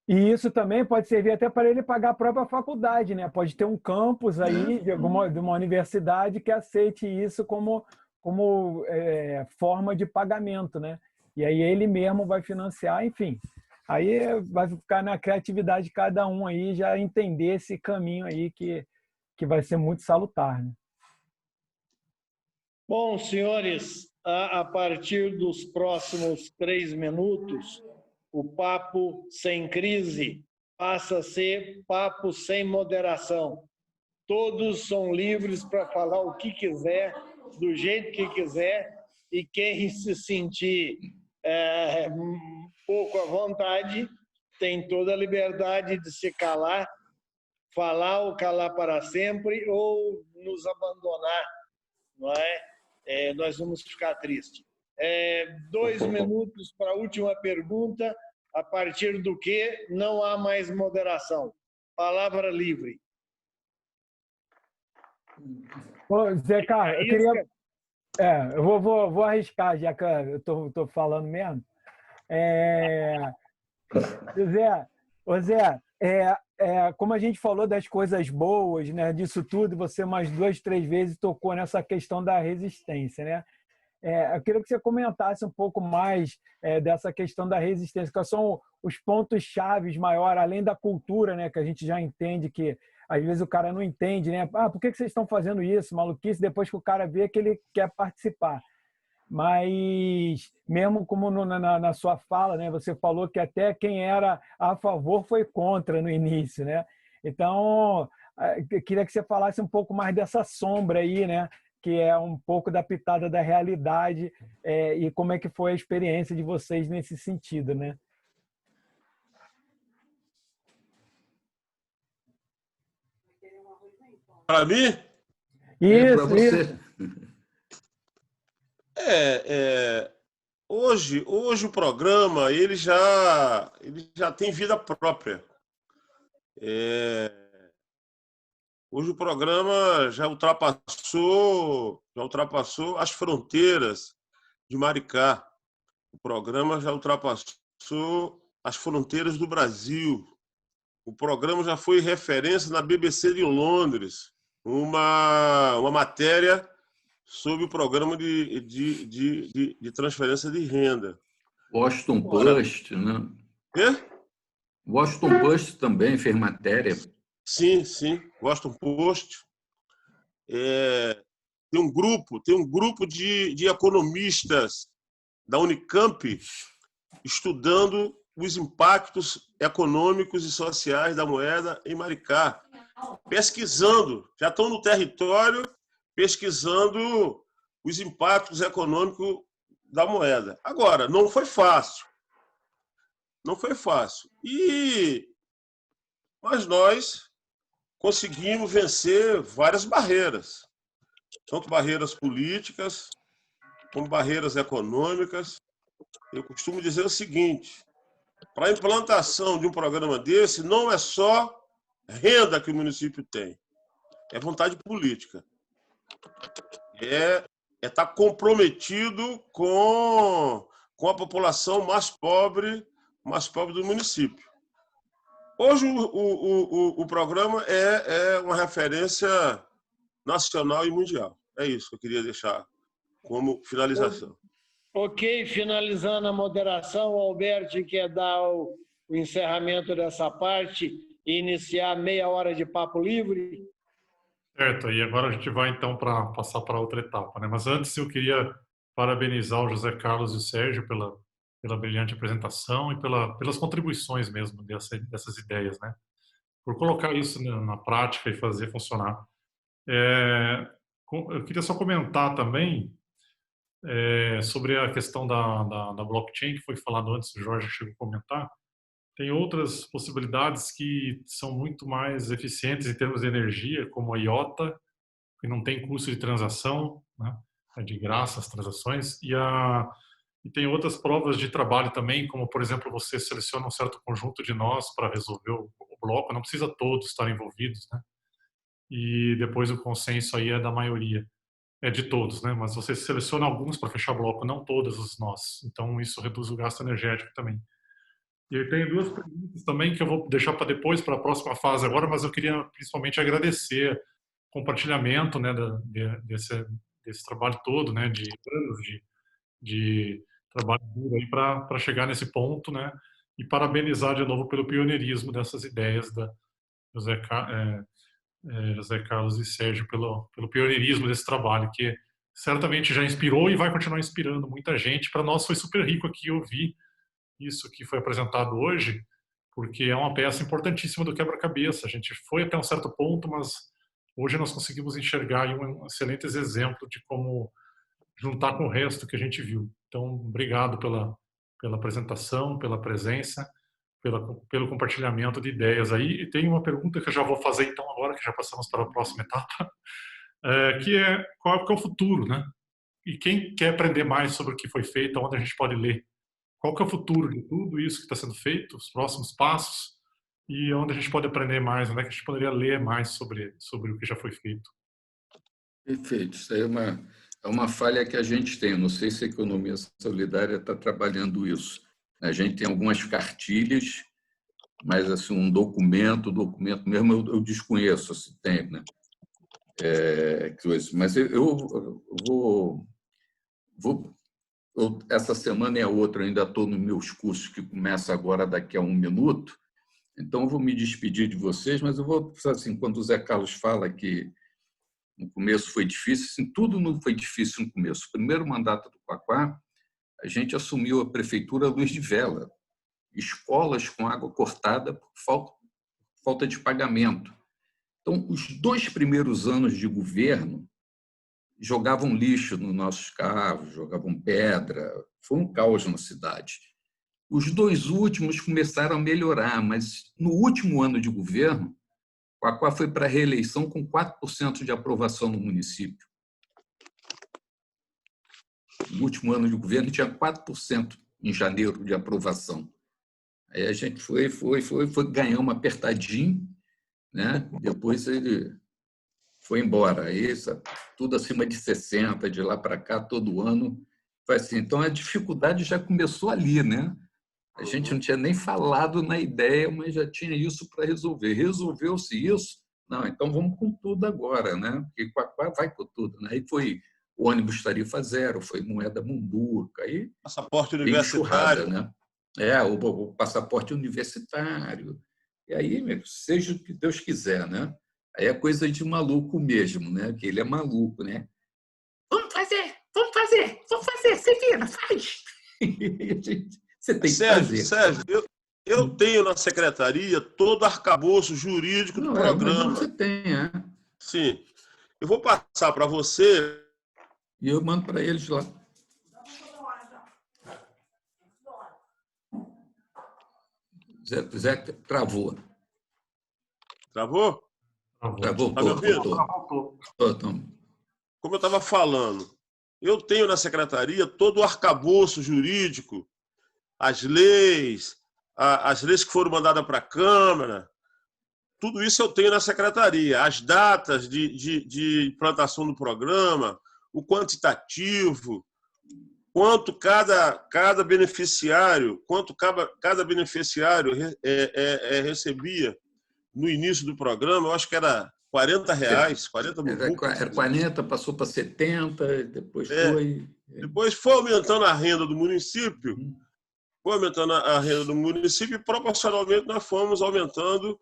E isso também pode servir até para ele pagar a própria faculdade, né? Pode ter um campus aí de uma universidade que aceite isso como forma de pagamento, né? E aí ele mesmo vai financiar, enfim. Aí vai ficar na criatividade de cada um aí, já entender esse caminho aí que vai ser muito salutar, né? Bom, senhores, a partir dos próximos 3 minutos, o Papo Sem Crise passa a ser Papo Sem Moderação. Todos são livres para falar o que quiser, do jeito que quiser, e quem se sentir pouco à vontade tem toda a liberdade de se calar, falar ou calar para sempre, ou nos abandonar, não é? Nós vamos ficar tristes. 2 minutos para a última pergunta. A partir do que não há mais moderação. Palavra livre. Zé Carlos, eu queria... eu vou arriscar, já que eu estou falando mesmo. Zé, como a gente falou das coisas boas, né, disso tudo, você mais 2, 3 vezes tocou nessa questão da resistência, né? Eu queria que você comentasse um pouco mais dessa questão da resistência, quais são os pontos chaves maiores, além da cultura, né, que a gente já entende que às vezes o cara não entende, né? Por que vocês estão fazendo isso, maluquice, depois que o cara vê que ele quer participar. Mas, mesmo como na sua fala, né, você falou que até quem era a favor foi contra no início, né? Então, eu queria que você falasse um pouco mais dessa sombra aí, né? Que é um pouco da pitada da realidade, e como é que foi a experiência de vocês nesse sentido, né? Para mim? Isso. Hoje o programa ele já tem vida própria. Hoje o programa já ultrapassou as fronteiras de Maricá. O programa já ultrapassou as fronteiras do Brasil. O programa já foi referência na BBC de Londres, uma matéria sobre o programa de transferência de renda. Washington Post, né? Washington Post também fez matéria. Sim. Washington Post. Tem um grupo de economistas da Unicamp estudando os impactos econômicos e sociais da moeda em Maricá, pesquisando, já estão no território pesquisando os impactos econômicos da moeda. Agora, não foi fácil. Mas nós conseguimos vencer várias barreiras, tanto barreiras políticas como barreiras econômicas. Eu costumo dizer o seguinte: para a implantação de um programa desse, não é só renda que o município tem, é vontade política. Estar comprometido com a população mais pobre do município. Hoje o programa é uma referência nacional e mundial. É isso que eu queria deixar como finalização. Ok, finalizando a moderação, o Alberti quer dar o encerramento dessa parte e iniciar meia hora de papo livre. Certo, e agora a gente vai então para passar para outra etapa, né? Mas antes eu queria parabenizar o José Carlos e o Sérgio pela brilhante apresentação e pelas contribuições mesmo dessas ideias, né? Por colocar isso na prática e fazer funcionar. Eu queria só comentar também sobre a questão da blockchain, que foi falado antes, o Jorge chegou a comentar. Tem outras possibilidades que são muito mais eficientes em termos de energia, como a IOTA, que não tem custo de transação, né? É de graça as transações, e tem outras provas de trabalho também, como, por exemplo, você seleciona um certo conjunto de nós para resolver o bloco, não precisa todos estar envolvidos, né? E depois o consenso aí é da maioria, é de todos, né? Mas você seleciona alguns para fechar bloco, não todos os nós. Então isso reduz o gasto energético também. E eu tenho duas perguntas também que eu vou deixar para depois, para a próxima fase agora, mas eu queria principalmente agradecer o compartilhamento, né, desse trabalho todo, né, de anos de trabalho duro aí para chegar nesse ponto, né, e parabenizar de novo pelo pioneirismo dessas ideias da José, José Carlos e Sérgio pelo pioneirismo desse trabalho, que certamente já inspirou e vai continuar inspirando muita gente. Para nós foi super rico aqui ouvir isso que foi apresentado hoje, porque é uma peça importantíssima do quebra-cabeça. A gente foi até um certo ponto, mas hoje nós conseguimos enxergar aí um excelente exemplo de como juntar com o resto que a gente viu. Então, obrigado pela apresentação, pela presença, pelo compartilhamento de ideias aí. E tem uma pergunta que eu já vou fazer então agora, que já passamos para a próxima etapa, que é qual é o futuro, né? E quem quer aprender mais sobre o que foi feito, onde a gente pode ler? Qual que é o futuro de tudo isso que está sendo feito, os próximos passos, e onde a gente pode aprender mais, onde é que a gente poderia ler mais sobre o que já foi feito? Perfeito. Isso aí é uma falha que a gente tem. Eu não sei se a economia solidária está trabalhando isso. A gente tem algumas cartilhas, mas assim, um documento mesmo eu desconheço se tem, né? Mas eu vou essa semana e a outra, eu ainda estou nos meus cursos, que começa agora daqui a 1 minuto, então eu vou me despedir de vocês, mas eu vou, assim, quando o Zé Carlos fala que no começo foi difícil, assim, tudo não foi difícil no começo. O primeiro mandato do Quaquá, a gente assumiu a prefeitura à luz de vela, escolas com água cortada por falta de pagamento. Então, os 2 primeiros anos de governo, jogavam lixo nos nossos carros, jogavam pedra, foi um caos na cidade. Os 2 últimos começaram a melhorar, mas no último ano de governo, Quaquá foi para a reeleição com 4% de aprovação no município. No último ano de governo tinha 4% em janeiro de aprovação. Aí a gente foi ganhar um apertadinho, né? Depois ele foi embora. Aí, tudo acima de 60, de lá para cá, todo ano. Foi assim. Então, a dificuldade já começou ali, né? A gente não tinha nem falado na ideia, mas já tinha isso para resolver. Resolveu-se isso? Não, então vamos com tudo agora, né? Porque Quaquá vai com tudo, né? Aí foi o ônibus tarifa zero, foi moeda munduca, aí passaporte universitário, né? O passaporte universitário. E aí, seja o que Deus quiser, né? Aí é coisa de maluco mesmo, né? Que ele é maluco, né? Vamos fazer, se vira, faz. Você tem que fazer. Sérgio, eu tenho na secretaria todo o arcabouço jurídico do programa. Você tem, Sim. Eu vou passar para você. E eu mando para eles lá. Zé travou. Travou? Travou. Como eu estava falando, eu tenho na secretaria todo o arcabouço jurídico, as leis que foram mandadas para a Câmara, tudo isso eu tenho na secretaria. As datas de implantação do programa, o quantitativo, quanto cada beneficiário, recebia no início do programa. Eu acho que era R$40, 40 mil. Era 40, passou para 70, depois foi... Depois foi aumentando a renda do município, e proporcionalmente nós fomos aumentando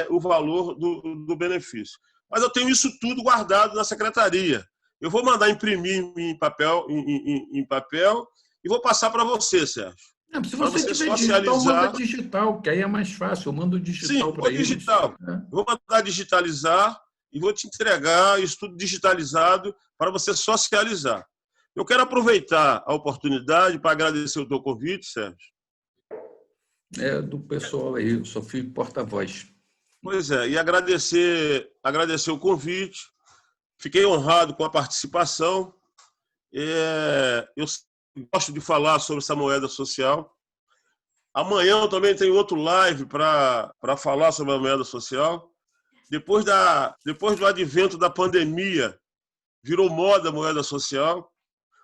o valor do benefício. mas eu tenho isso tudo guardado na secretaria. Eu vou mandar imprimir em papel e vou passar para você, Sérgio. Não, se você tiver digital, manda digital, que aí é mais fácil. Eu mando digital para eles. Digital. Vou mandar digitalizar e vou te entregar isso tudo digitalizado para você socializar. Eu quero aproveitar a oportunidade para agradecer o teu convite, Sérgio. É do pessoal aí, eu só fui porta-voz. Pois é, e agradecer o convite. Fiquei honrado com a participação. Eu gosto de falar sobre essa moeda social. Amanhã eu também tenho outro live para falar sobre a moeda social. Depois do advento da pandemia, virou moda a moeda social.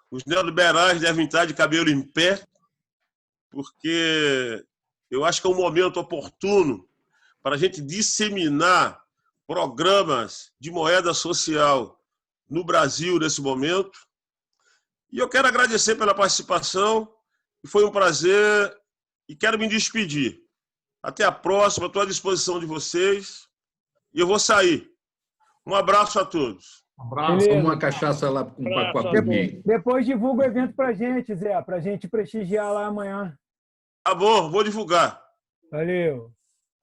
Os neoliberais devem estar de cabelo em pé, porque eu acho que é um momento oportuno para a gente disseminar programas de moeda social no Brasil nesse momento. E eu quero agradecer pela participação, foi um prazer e quero me despedir. Até a próxima, estou à disposição de vocês e eu vou sair. Um abraço a todos. Um abraço. Vamos uma cachaça lá com o Depois divulga o evento para a gente, Zé, para a gente prestigiar lá amanhã. Tá bom, vou divulgar. Valeu.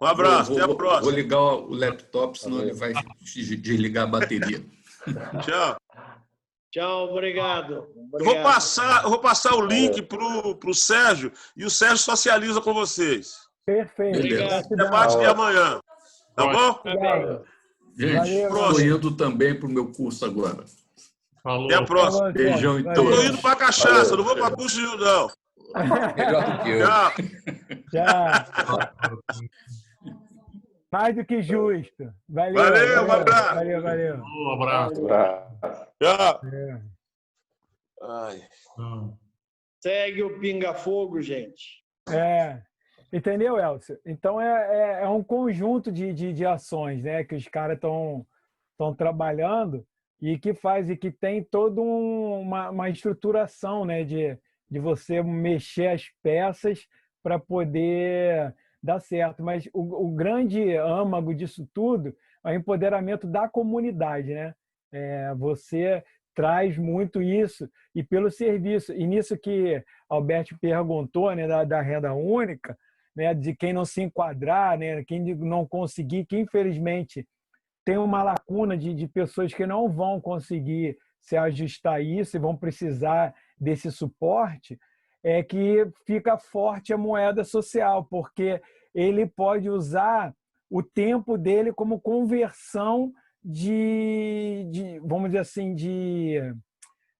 Um abraço, até a próxima. Vou ligar o laptop, senão ele vai desligar a bateria. Tchau. Tchau, obrigado. Vou passar o link para o Sérgio e o Sérgio socializa com vocês. Perfeito. Debate de amanhã. Tá bom? Obrigado. Gente, estou indo também para o meu curso agora. Falou. Até a próxima. Beijão em todos. Estou indo para cachaça, não vou para curso de não. Melhor do que eu. Tchau. Tchau. Mais do que justo. Valeu. Um abraço. Valeu. Um abraço. Tchau. Ai. Segue o pinga-fogo, gente. Entendeu, Elcio? Então é um conjunto de ações, né, que os caras estão trabalhando e que tem toda uma estruturação, né, de você mexer as peças para poder dar certo. Mas o grande âmago disso tudo é o empoderamento da comunidade, né? Você traz muito isso e pelo serviço. E nisso que Alberto perguntou, né, da renda única, né, de quem não se enquadrar, né, quem não conseguir, que infelizmente tem uma lacuna de pessoas que não vão conseguir se ajustar a isso e vão precisar desse suporte, é que fica forte a moeda social, porque ele pode usar o tempo dele como conversão vamos dizer assim,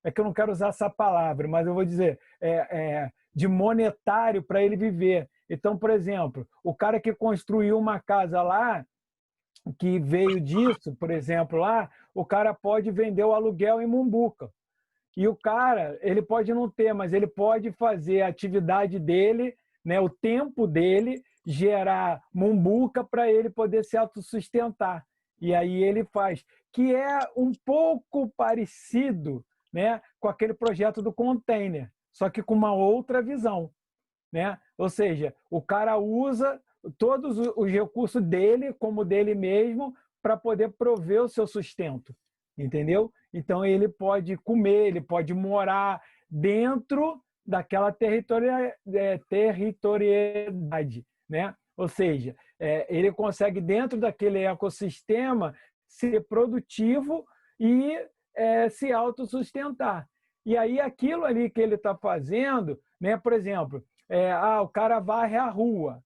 é que eu não quero usar essa palavra, mas eu vou dizer, de monetário para ele viver. Então, por exemplo, o cara que construiu uma casa lá, que veio disso, por exemplo, lá, o cara pode vender o aluguel em Mumbuca. E o cara, ele pode não ter, mas ele pode fazer a atividade dele, né, o tempo dele, gerar Mumbuca para ele poder se autossustentar. E aí ele faz, que é um pouco parecido, né, com aquele projeto do container, só que com uma outra visão, né? Ou seja, o cara usa todos os recursos dele, como dele mesmo, para poder prover o seu sustento, entendeu? Então ele pode comer, ele pode morar dentro daquela territorialidade, né? Ou seja, ele consegue dentro daquele ecossistema ser produtivo e se autossustentar. E aí aquilo ali que ele está fazendo, né? Por exemplo, o cara varre a rua.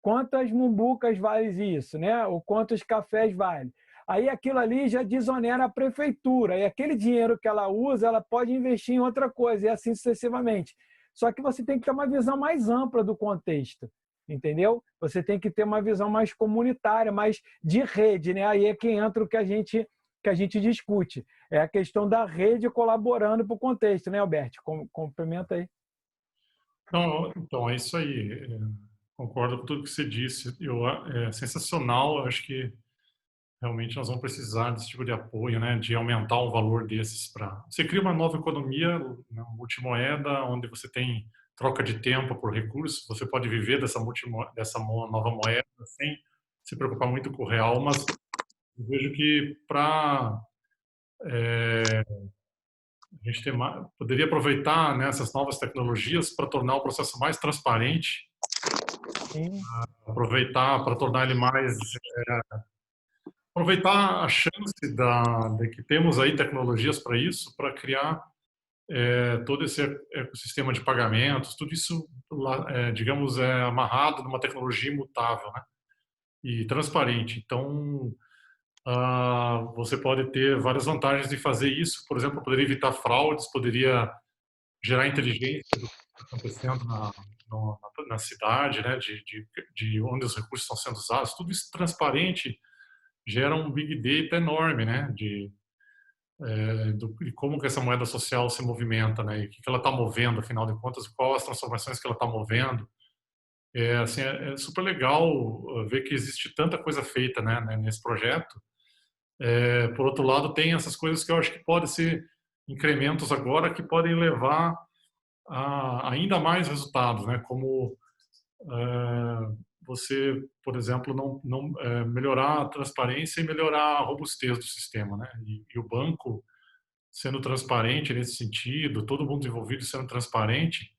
Quantas mumbucas vale isso, né? Ou quantos cafés vale? Aí aquilo ali já desonera a prefeitura. E aquele dinheiro que ela usa, ela pode investir em outra coisa, e assim sucessivamente. Só que você tem que ter uma visão mais ampla do contexto, entendeu? Você tem que ter uma visão mais comunitária, mais de rede, né? Aí é que entra o que a gente discute. É a questão da rede colaborando para o contexto, né, Alberto? Complementa aí. Então, é isso aí. Concordo com tudo que você disse. É sensacional. Eu acho que realmente nós vamos precisar desse tipo de apoio, né? De aumentar o valor desses para... Você cria uma nova economia, uma multimoeda, onde você tem troca de tempo por recursos. Você pode viver dessa nova moeda sem se preocupar muito com o real, mas Eu vejo que para a gente poderia aproveitar, né, essas novas tecnologias para tornar o processo mais transparente, aproveitar para tornar ele mais aproveitar a chance de que temos aí tecnologias para isso, para criar todo esse ecossistema de pagamentos, tudo isso, digamos, amarrado numa tecnologia imutável, né, e transparente. Então, você pode ter várias vantagens de fazer isso. Por exemplo, poderia evitar fraudes, poderia gerar inteligência do que está acontecendo na cidade, né, de onde os recursos estão sendo usados. Tudo isso transparente gera um big data enorme, né, de como que essa moeda social se movimenta, né, e o que ela está movendo, afinal de contas, quais as transformações que ela está movendo. Assim, é super legal ver que existe tanta coisa feita, né, nesse projeto. Por outro lado, tem essas coisas que eu acho que podem ser incrementos agora que podem levar a ainda mais resultados, né, como você, por exemplo, não melhorar a transparência e melhorar a robustez do sistema, né? E o banco sendo transparente nesse sentido, todo mundo envolvido sendo transparente,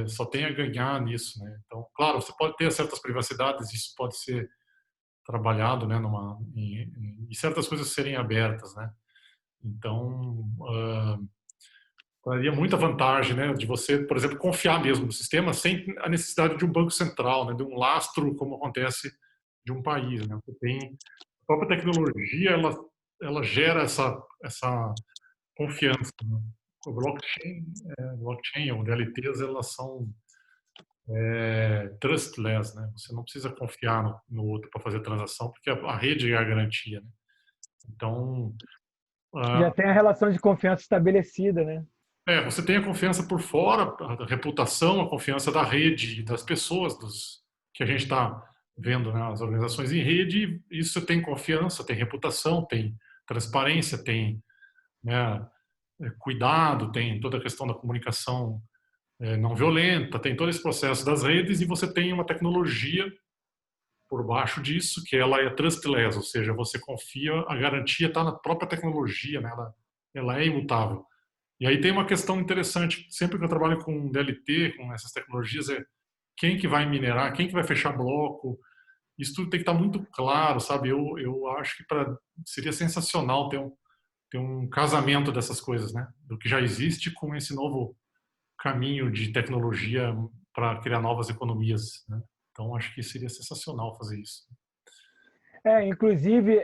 só tem a ganhar nisso, né? Então, claro, você pode ter certas privacidades, isso pode ser trabalhado, né, e certas coisas serem abertas, né? Então, daria muita vantagem, né, de você, por exemplo, confiar mesmo no sistema sem a necessidade de um banco central, né, de um lastro, como acontece de um país, né? Você tem a própria tecnologia, ela gera essa confiança, né? O blockchain ou DLTs, elas são trustless, né? Você não precisa confiar no outro para fazer transação, porque a rede é a garantia, né? Então, já tem a relação de confiança estabelecida, né? Você tem a confiança por fora, a reputação, a confiança da rede, das pessoas, que a gente está vendo, né, as organizações em rede. Isso tem confiança, tem reputação, tem transparência, tem, né, cuidado, tem toda a questão da comunicação não violenta, tem todo esse processo das redes, e você tem uma tecnologia por baixo disso, que ela é trustless, ou seja, você confia, a garantia está na própria tecnologia, né, ela é imutável. E aí tem uma questão interessante, sempre que eu trabalho com DLT, com essas tecnologias, quem que vai minerar, quem que vai fechar bloco, isso tudo tem que estar muito claro, sabe? Eu acho que seria sensacional ter um casamento dessas coisas, né? Do que já existe com esse novo caminho de tecnologia para criar novas economias, né? Então, acho que seria sensacional fazer isso. Inclusive,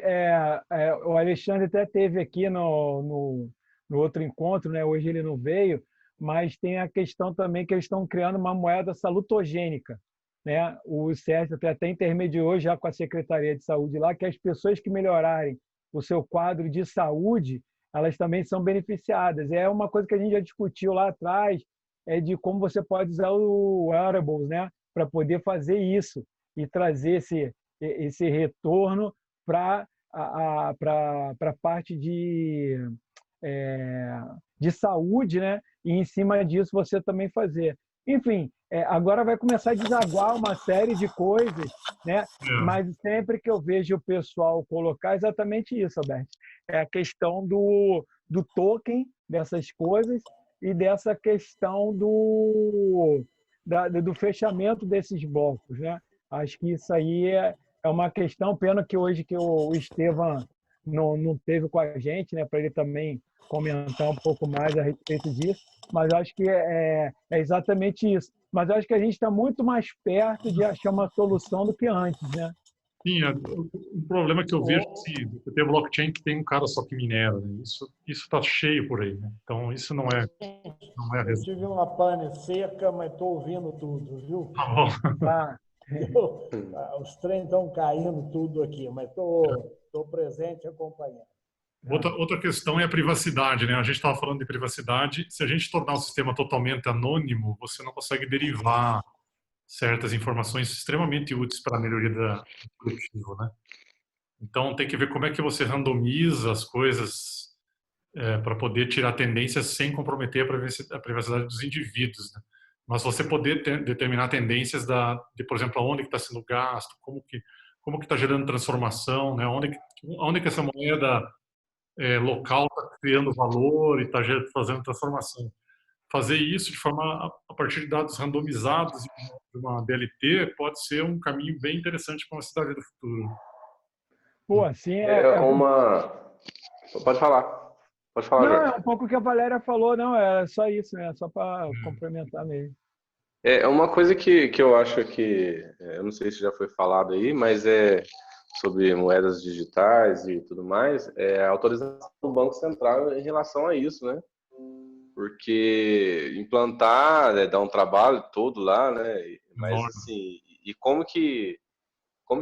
o Alexandre até teve aqui no outro encontro, né? Hoje ele não veio, mas tem a questão também que eles estão criando uma moeda salutogênica, né? O Sérgio até intermediou já com a Secretaria de Saúde lá, que as pessoas que melhorarem o seu quadro de saúde, elas também são beneficiadas. É uma coisa que a gente já discutiu lá atrás, de como você pode usar o wearables, né? Para poder fazer isso e trazer esse retorno para a parte de saúde, né? E em cima disso você também fazer. Enfim, agora vai começar a desaguar uma série de coisas, né? Mas sempre que eu vejo o pessoal colocar exatamente isso, Alberto, é a questão do token dessas coisas e dessa questão do fechamento desses blocos, né? Acho que isso aí é uma questão, pena que hoje que o Estevam não teve com a gente, né, para ele também comentar um pouco mais a respeito disso, mas acho que é exatamente isso. Mas acho que a gente está muito mais perto de achar uma solução do que antes, né? Sim, o problema que eu vejo é que você tem blockchain que tem um cara só que minera, né? Isso está cheio por aí, né? Então isso não é a Eu tive uma pane seca, mas estou ouvindo tudo, viu? Tá bom. Os trens estão caindo tudo aqui, mas estou presente acompanhando. Outra questão é a privacidade, né? A gente estava falando de privacidade. Se a gente tornar o sistema totalmente anônimo, você não consegue derivar certas informações extremamente úteis para a melhoria do coletivo, né? Então tem que ver como é que você randomiza as coisas para poder tirar tendências sem comprometer a privacidade dos indivíduos, né? Mas você poder determinar tendências de, por exemplo, aonde que está sendo gasto, como que está gerando transformação, né? Onde que essa moeda local está criando valor e está fazendo transformação. Fazer isso de forma a partir de dados randomizados de uma DLT pode ser um caminho bem interessante para uma cidade do futuro. Pô, assim Pode falar. Pode falar, Não, Jorge. é um pouco o que a Valéria falou, não, é só isso, né? Só para complementar mesmo. É uma coisa que eu acho que, eu não sei se já foi falado aí, mas sobre moedas digitais e tudo mais, a autorização do Banco Central em relação a isso, né? Porque implantar, dá um trabalho todo lá, né? Mas assim, e como que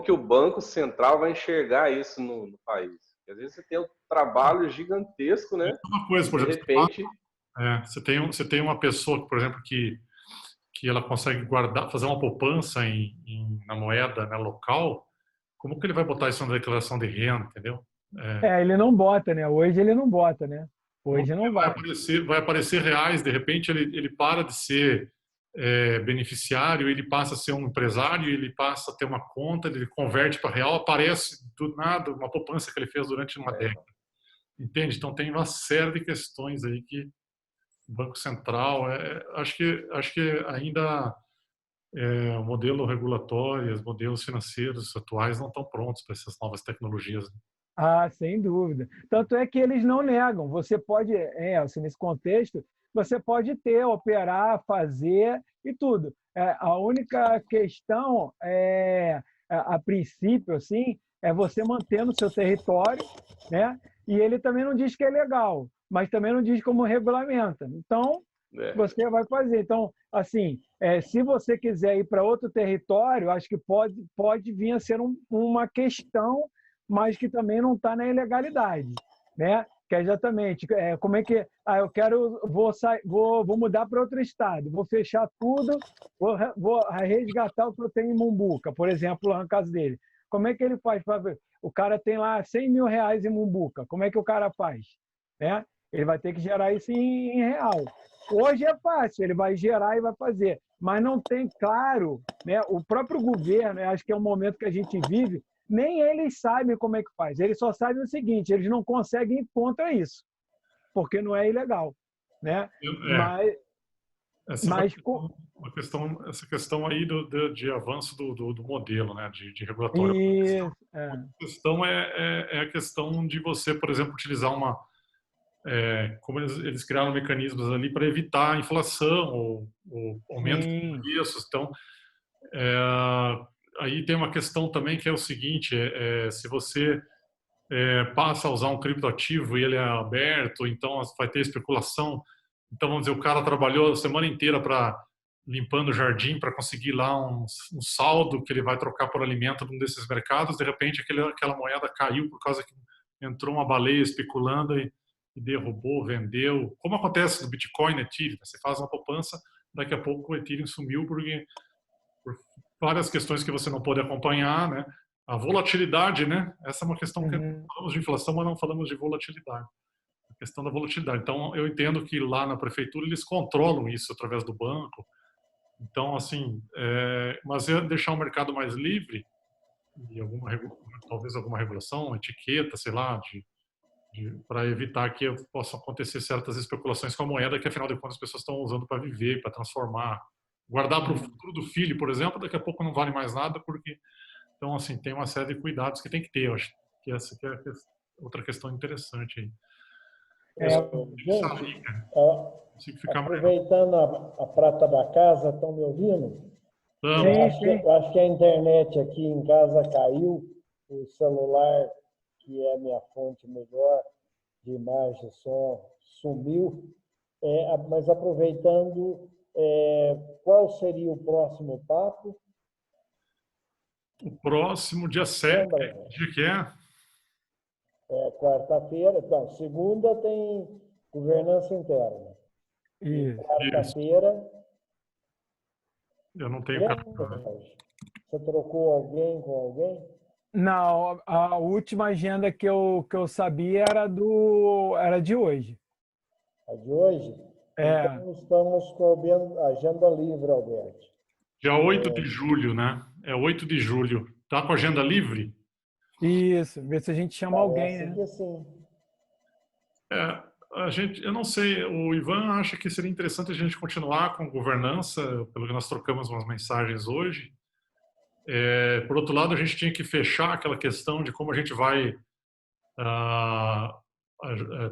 o Banco Central vai enxergar isso no país? Porque às vezes você tem um trabalho gigantesco, né? Uma coisa, por de exemplo, repente, você tem uma pessoa, por exemplo, que ela consegue guardar, fazer uma poupança na moeda, né, local. Como que ele vai botar isso na declaração de renda, entendeu? Ele não bota, né? Hoje ele não bota, né? Hoje não vai. Vai aparecer reais, de repente ele para de ser beneficiário, ele passa a ser um empresário, ele passa a ter uma conta, ele converte para real, aparece do nada uma poupança que ele fez durante uma década. Entende? Então tem uma série de questões aí que o Banco Central, acho que ainda o modelo regulatório, os modelos financeiros atuais não estão prontos para essas novas tecnologias. Ah, sem dúvida. Tanto é que eles não negam. Você pode, assim, nesse contexto, você pode operar, fazer e tudo. A única questão a princípio, assim, é você manter no seu território, né? E ele também não diz que é legal, mas também não diz como regulamenta. Então, você vai fazer. Então, assim, se você quiser ir para outro território, acho que pode vir a ser uma questão, mas que também não está na ilegalidade, né? Que é exatamente como é que vou mudar para outro estado, vou fechar tudo, vou resgatar o que eu tenho em Mumbuca, por exemplo, lá no caso dele. Como é que ele faz para ver? O cara tem lá 100 mil reais em Mumbuca, como é que o cara faz, né? Ele vai ter que gerar isso em real. Hoje é fácil, ele vai gerar e vai fazer, mas não tem claro, né? O próprio governo, acho que é um momento que a gente vive, nem eles sabem como é que faz. Eles só sabem o seguinte, eles não conseguem ir contra isso, porque não é ilegal, né? Essa questão aí de avanço do modelo, né, de regulatório. A questão é a questão de você, por exemplo, utilizar como eles criaram mecanismos ali para evitar a inflação ou aumento de preços. Então, aí tem uma questão também que é o seguinte, se você passa a usar um criptoativo e ele é aberto, então vai ter especulação. Então, vamos dizer, o cara trabalhou a semana inteira limpando o jardim para conseguir lá um saldo que ele vai trocar por alimento num desses mercados. De repente, aquela moeda caiu por causa que entrou uma baleia especulando e derrubou, vendeu. Como acontece no Bitcoin, Ethereum. Você faz uma poupança, daqui a pouco o Ethereum sumiu por várias questões que você não pode acompanhar, né? A volatilidade, né? Essa é uma questão que falamos de inflação, mas não falamos de volatilidade. A questão da volatilidade. Então, eu entendo que lá na prefeitura eles controlam isso através do banco. Então, assim, mas deixar o mercado mais livre e talvez alguma regulação, etiqueta, sei lá, para evitar que possam acontecer certas especulações com a moeda que, afinal de contas, as pessoas estão usando para viver, para transformar. Guardar para o futuro do filho, por exemplo, daqui a pouco não vale mais nada, porque... Então, assim, tem uma série de cuidados que tem que ter. Eu acho que essa que é outra questão interessante aí. Gente, aproveitando a prata da casa, estão me ouvindo? Eu acho que a internet aqui em casa caiu, o celular, que é a minha fonte melhor de imagem e som, sumiu. Mas aproveitando, qual seria o próximo papo? O próximo, dia 7, dia que é? Quarta-feira. Então, segunda tem governança interna. Quarta-feira... Eu não tenho cartão. Você trocou alguém com alguém? Não, a última agenda que eu sabia era de hoje. A de hoje? Então, estamos com a agenda livre, Alberto. Dia 8 de julho, né? É 8 de julho. Tá com a agenda livre? Isso, ver se a gente chama alguém, Parece né? que sim. Eu não sei, o Ivan acha que seria interessante a gente continuar com governança, pelo que nós trocamos umas mensagens hoje. Por outro lado, a gente tinha que fechar aquela questão de como a gente vai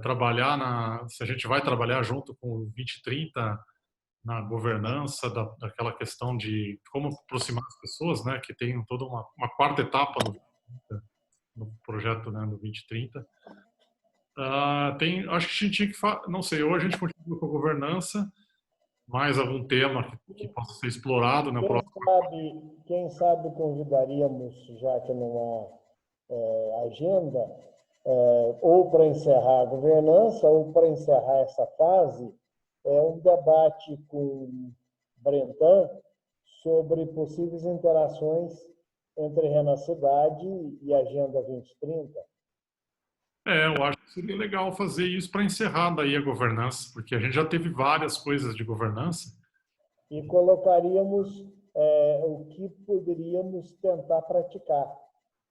trabalhar, se a gente vai trabalhar junto com o 2030 na governança, daquela questão de como aproximar as pessoas, né, que tem toda uma quarta etapa no projeto, né, do 2030. Acho que a gente tinha que, não sei, ou a gente continua com a governança, mais algum tema que possa ser explorado na próxima. Quem sabe convidaríamos, já que não há agenda, ou para encerrar a governança, ou para encerrar essa fase, um debate com Brentan sobre possíveis interações entre Renacidade e Agenda 2030. Eu acho que seria legal fazer isso para encerrar daí a governança, porque a gente já teve várias coisas de governança. E colocaríamos o que poderíamos tentar praticar.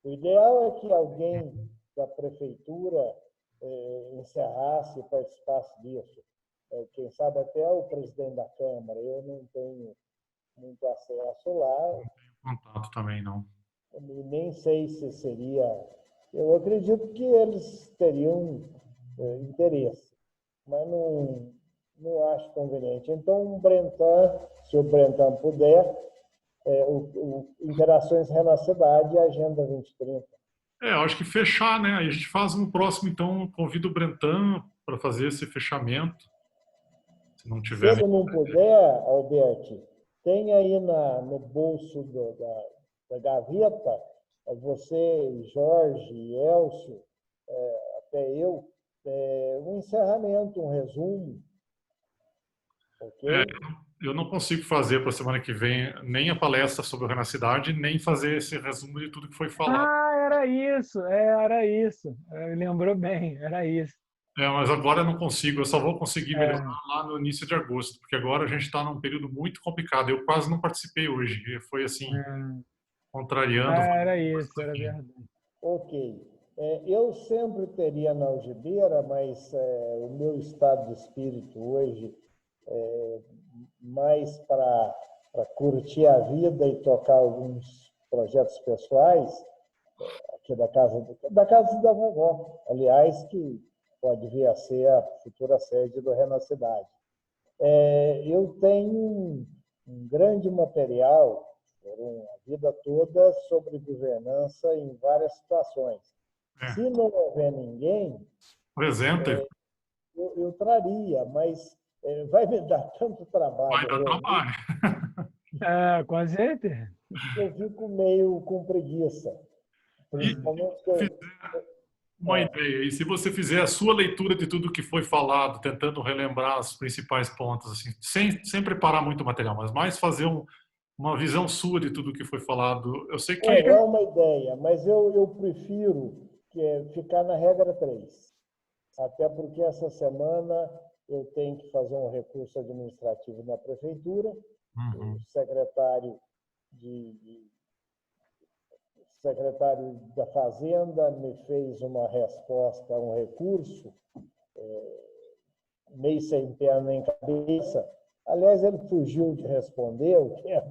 O ideal é que alguém da prefeitura encerrasse e participasse disso. Quem sabe até o presidente da Câmara. Eu não tenho muito acesso lá. Não tenho contato também, não. E nem sei se seria... Eu acredito que eles teriam interesse, mas não acho conveniente. Então, se o Brentan puder, Interações Renacidade e Agenda 2030. Eu acho que fechar, né? Aí a gente faz um próximo, então, convido o Brentan para fazer esse fechamento. Se não tiver... Se ele não puder, Alberti, tem aí no bolso da gaveta, você, Jorge, Elcio, até eu, um encerramento, um resumo. Ok? Eu não consigo fazer para a semana que vem nem a palestra sobre a Renacidade, nem fazer esse resumo de tudo que foi falado. Era isso, era isso. Lembrou bem, era isso. Mas agora eu não consigo, eu só vou conseguir melhorar lá no início de agosto, porque agora a gente está num período muito complicado. Eu quase não participei hoje, foi assim, contrariando. Era isso, era verdade. Ok. Eu sempre teria na algibeira, mas o meu estado de espírito hoje mais para curtir a vida e tocar alguns projetos pessoais aqui da casa da vovó, aliás, que pode vir a ser a futura sede do Renacidade. Eu tenho um grande material a vida toda sobre governança em várias situações. Se não houver ninguém, eu traria, mas vai me dar tanto trabalho. Vai dar trabalho. Com certeza. Eu fico meio com preguiça. Principalmente uma ideia. E se você fizer a sua leitura de tudo que foi falado, tentando relembrar os principais pontos, assim, sem preparar muito material, mas mais fazer uma visão sua de tudo que foi falado. Eu sei que... É uma ideia, mas eu prefiro ficar na regra 3. Até porque essa semana eu tenho que fazer um recurso administrativo na prefeitura. O secretário da Fazenda me fez uma resposta a um recurso, meio sem pé nem cabeça. Aliás, ele fugiu de responder, o que é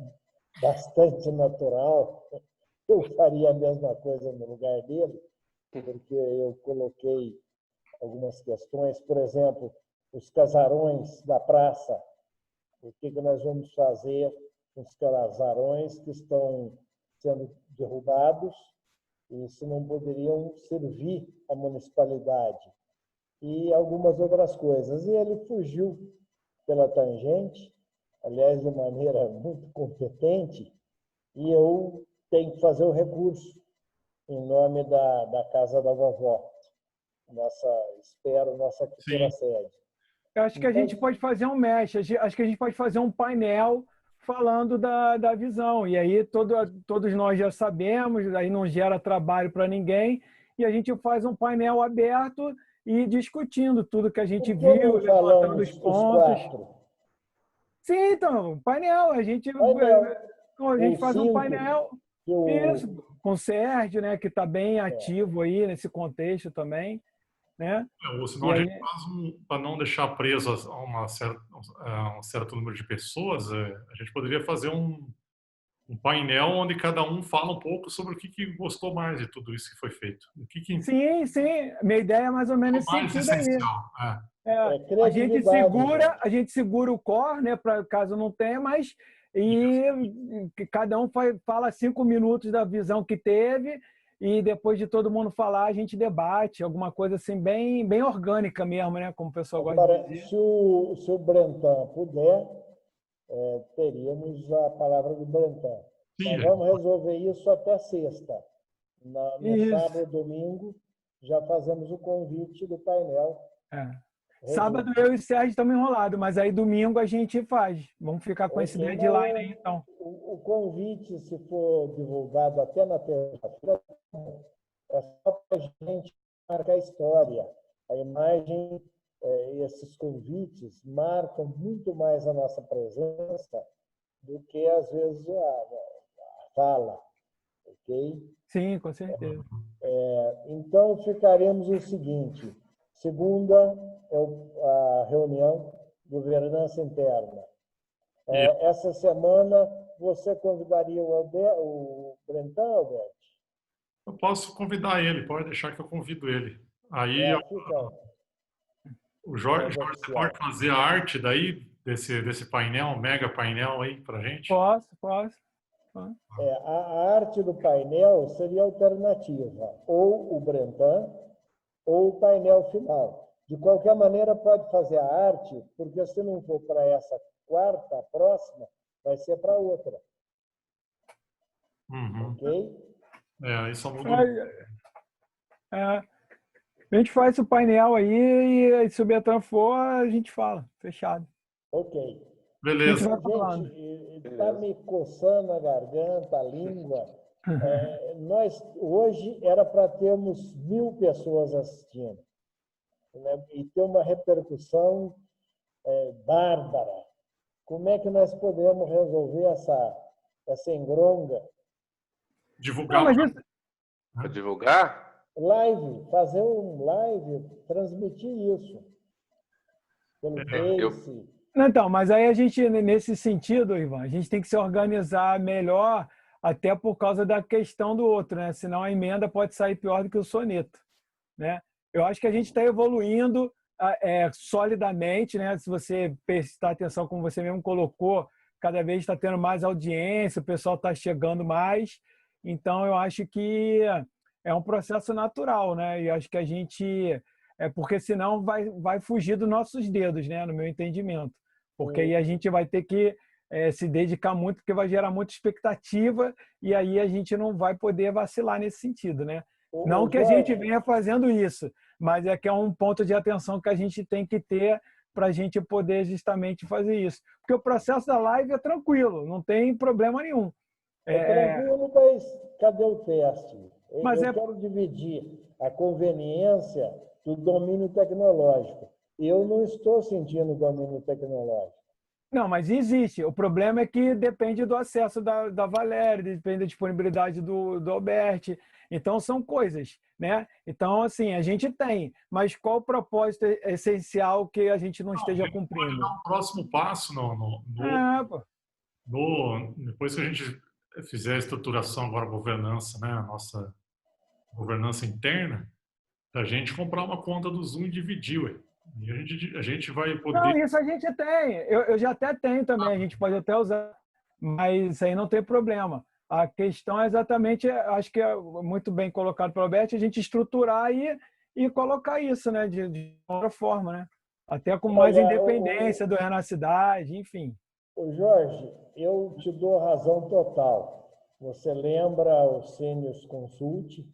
bastante natural. Eu faria a mesma coisa no lugar dele, porque eu coloquei algumas questões, por exemplo, os casarões da praça. O que nós vamos fazer com os casarões que estão sendo derrubados e se não poderiam servir à municipalidade? E algumas outras coisas. E ele fugiu pela tangente, aliás, de maneira muito competente, e eu tenho que fazer o recurso em nome da Casa da Vovó. Nossa futura sede. Eu acho que a gente pode fazer um mesh, acho que a gente pode fazer um painel falando da visão, e aí todos nós já sabemos, aí não gera trabalho para ninguém, e a gente faz um painel aberto e discutindo tudo que a gente viu, levantando os pontos. Sim, então, painel, a gente faz um painel, isso, com o Sérgio, né, que está bem ativo aí nesse contexto também, né? Ou senão a gente faz para não deixar preso a um certo número de pessoas, a gente poderia fazer um painel onde cada um fala um pouco sobre o que gostou mais de tudo isso que foi feito. Sim, minha ideia é mais ou menos nesse mais sentido aí. essencial. A gente segura o core, né, para caso não tenha, mas que cada um fala 5 minutos da visão que teve e depois de todo mundo falar a gente debate alguma coisa assim bem orgânica mesmo, né, como o pessoal gosta de dizer. Se o Brentan puder, teríamos a palavra do Brentan. Mas vamos resolver isso até sexta. No sábado e domingo já fazemos o convite do painel. Sábado eu e o Sérgio estamos enrolados, mas aí domingo a gente faz. Vamos ficar com esse deadline aí, então. O convite, se for divulgado até na terça-feira, é só para a gente marcar a história. A imagem, esses convites marcam muito mais a nossa presença do que, às vezes, a fala. Ok? Sim, com certeza. Então, ficaremos o seguinte. Segunda é a reunião governança interna. Essa semana, você convidaria o Brentan, Alberto? Eu posso convidar ele, pode deixar que eu convido ele. Aí o Jorge, você pode fazer a arte daí, desse painel, mega painel aí pra gente? Posso. A arte do painel seria alternativa, ou o Brentan, ou o painel final. De qualquer maneira, pode fazer a arte, porque se não for para essa quarta, a próxima, vai ser para outra. Ok? Isso muda. A gente faz o painel aí e se o Betão for, a gente fala. Fechado. Ok. Beleza. Gente, está me coçando a garganta, a língua. Nós, hoje, era para termos 1.000 pessoas assistindo. Né? E ter uma repercussão bárbara. Como é que nós podemos resolver essa engronga? Divulgar. Para divulgar? Live, fazer um live, transmitir isso. Pelo Face. Então, mas aí a gente, nesse sentido, Ivan, a gente tem que se organizar melhor, até por causa da questão do outro, né? Senão a emenda pode sair pior do que o soneto, né? Eu acho que a gente está evoluindo solidamente, né? Se você prestar atenção, como você mesmo colocou, cada vez está tendo mais audiência, o pessoal está chegando mais. Então, eu acho que é um processo natural, né? E acho que a gente... porque senão vai fugir dos nossos dedos, né? No meu entendimento. Porque aí a gente vai ter que se dedicar muito, porque vai gerar muita expectativa e aí a gente não vai poder vacilar nesse sentido, né? Não que a gente venha fazendo isso, mas é que é um ponto de atenção que a gente tem que ter para a gente poder justamente fazer isso. Porque o processo da live é tranquilo, não tem problema nenhum. Tranquilo, mas cadê o teste? Eu quero dividir a conveniência do domínio tecnológico. Eu não estou sentindo domínio tecnológico. Não, mas existe. O problema é que depende do acesso da Valéria, depende da disponibilidade do Alberti. Então, são coisas, né? Então, assim, a gente tem, mas qual o propósito essencial que a gente não esteja cumprindo? Pode dar um próximo passo depois que a gente fizer a estruturação agora, a governança, né? A nossa governança interna, da gente comprar uma conta do Zoom e dividir, ué. E a gente vai poder... Não, isso a gente tem. Eu já até tenho também, a gente pode até usar, mas isso aí não tem problema. A questão é exatamente, acho que é muito bem colocado pelo Alberto, a gente estruturar e colocar isso, né, de outra forma, né? Até com mais independência do Renacidade, enfim. Jorge, eu te dou razão total. Você lembra o Seniors Consult?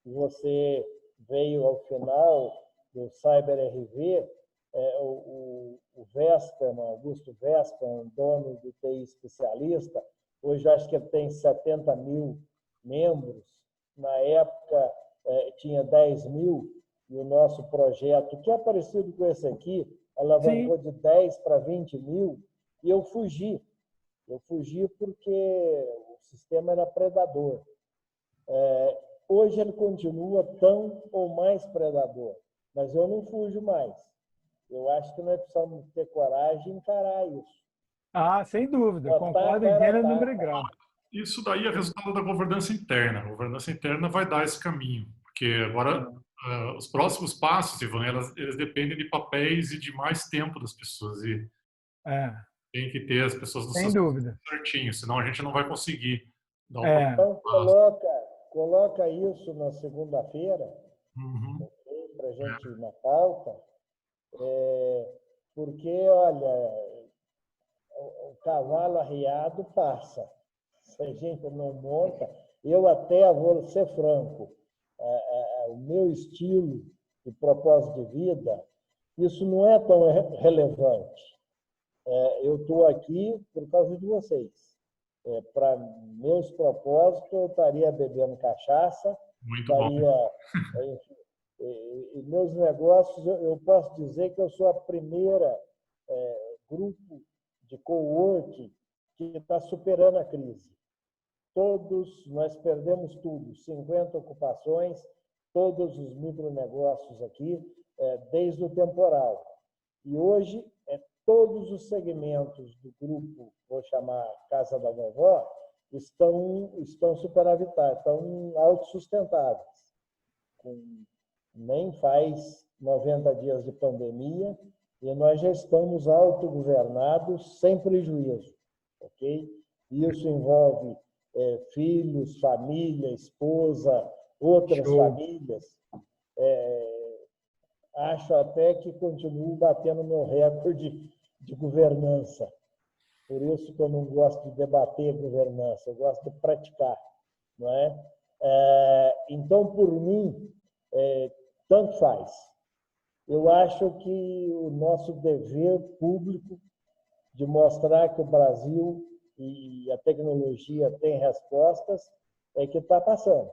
Você veio ao final do Cyber RV, o Vesperman, Augusto Vesperman, dono do TI especialista, hoje acho que ele tem 70 mil membros. Na época tinha 10 mil, e o nosso projeto, que é parecido com esse aqui, alavancou de 10 para 20 mil, e eu fugi. Eu fugi porque o sistema era predador. Hoje ele continua tão ou mais predador, mas eu não fujo mais. Eu acho que nós precisamos ter coragem de encarar isso. Ah, sem dúvida. Concordo em gênero, número e grau. Isso daí é resultado da governança interna. A governança interna vai dar esse caminho, porque agora os próximos passos, Ivan, eles dependem de papéis e de mais tempo das pessoas. E tem que ter as pessoas do sem dúvida certinho, senão a gente não vai conseguir dar Então coloca isso na segunda-feira, para a gente ir na pauta, porque, olha, o cavalo arriado passa. Se a gente não monta, eu até vou ser franco, o meu estilo de propósito de vida, isso não é tão relevante. Eu estou aqui por causa de vocês. Para meus propósitos, eu estaria bebendo cachaça, enfim, e meus negócios, eu posso dizer que eu sou a primeira grupo de coworking que está superando a crise. Todos, nós perdemos tudo, 50 ocupações, todos os micronegócios aqui, desde o temporal. E hoje, todos os segmentos do grupo, vou chamar Casa da Vovó, estão superavitários, estão autossustentáveis. Nem faz 90 dias de pandemia e nós já estamos autogovernados sem prejuízo, ok? Isso envolve filhos, família, esposa, outras famílias. Acho até que continuo batendo meu recorde de governança. Por isso que eu não gosto de debater governança, eu gosto de praticar, não é? Então, por mim, tanto faz. Eu acho que o nosso dever público de mostrar que o Brasil e a tecnologia têm respostas é que está passando.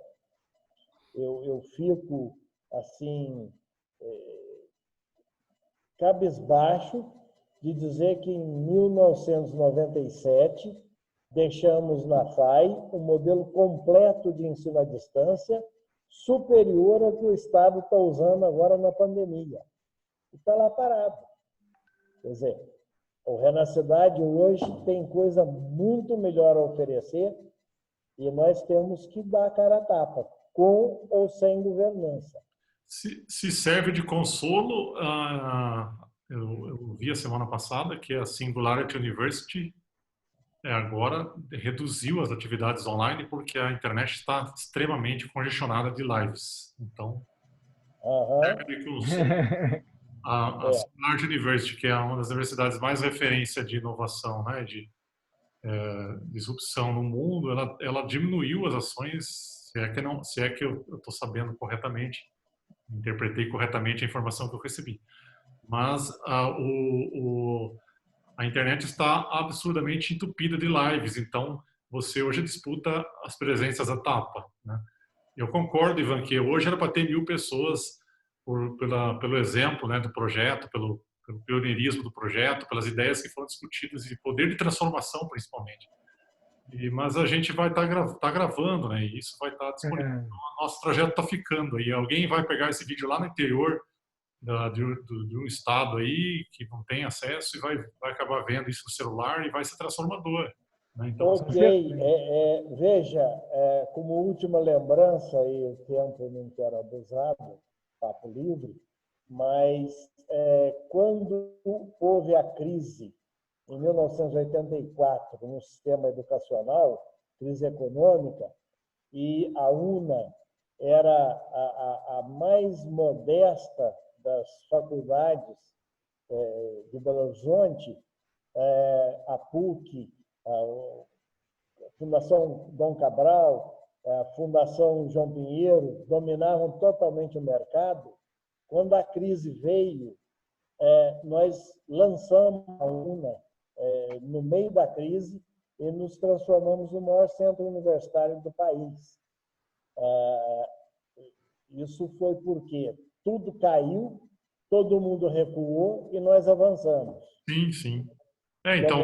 Eu fico, assim, cabisbaixo de dizer que em 1997 deixamos na FAI um modelo completo de ensino à distância superior ao que o Estado está usando agora na pandemia. E está lá parado. Quer dizer, o Renacidade hoje tem coisa muito melhor a oferecer e nós temos que dar a cara a tapa, com ou sem governança. Se serve de consolo, eu vi a semana passada que a Singularity University agora reduziu as atividades online porque a internet está extremamente congestionada de lives. Então, serve de consolo. A Singularity University, que é uma das universidades mais referência de inovação, né, de disrupção no mundo, ela diminuiu as ações, se é que eu estou sabendo corretamente, interpretei corretamente a informação que eu recebi. Mas a internet está absurdamente entupida de lives, então você hoje disputa as presenças à tapa, né? Eu concordo, Ivan, que hoje era para ter 1.000 pessoas pelo exemplo, né, do projeto, pelo pioneirismo do projeto, pelas ideias que foram discutidas e poder de transformação, principalmente. Mas a gente vai estar gravando, né? E isso vai estar disponível. Então, nosso trajeto está ficando aí. Alguém vai pegar esse vídeo lá no interior de um estado aí que não tem acesso e vai acabar vendo isso no celular e vai ser transformador, né? Então, ok, veja, como última lembrança, e o tempo não quero abusado, papo livre, mas quando houve a crise em 1984 no sistema educacional, crise econômica, e a UNA era a mais modesta das faculdades de Belo Horizonte, a PUC, a Fundação Dom Cabral, a Fundação João Pinheiro, dominavam totalmente o mercado. Quando a crise veio, nós lançamos a UNA no meio da crise e nos transformamos no maior centro universitário do país. Isso foi porque tudo caiu, todo mundo recuou e nós avançamos. Sim, sim. Então,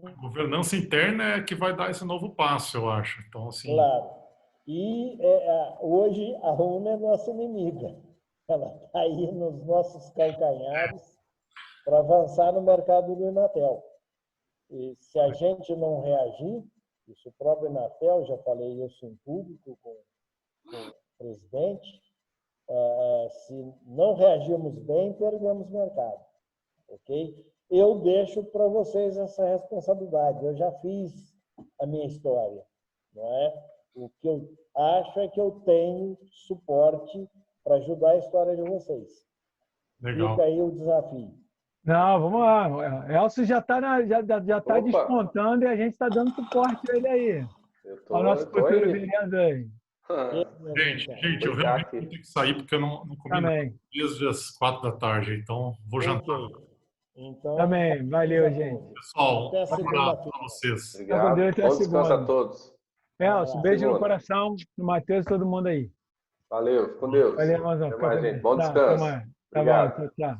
a governança interna é que vai dar esse novo passo, eu acho. Então, assim, claro. E hoje a UNA é nossa inimiga. Ela está aí nos nossos calcanhares para avançar no mercado do Inatel. E se a gente não reagir, isso o próprio Inatel, já falei isso em público com o presidente, se não reagirmos bem, perdemos mercado. Ok? Eu deixo para vocês essa responsabilidade. Eu já fiz a minha história, não é? O que eu acho é que eu tenho suporte para ajudar a história de vocês. Legal. Fica aí o desafio. Não, vamos lá. Elcio já está despontando e a gente está dando suporte a ele aí. Ao nosso futuro vereador aí. Gente, eu realmente vou ter que sair porque eu não comi nada desde as 4 da tarde, então vou jantar. Então, também, valeu, gente. Pessoal, um abraço para vocês. Obrigado. Bom descanso a todos. Elcio, beijo no coração, no Matheus e todo mundo aí. Valeu, com Deus. Valeu, irmãozão. Até mais, gente. Bom descanso. Tá bom, tchau.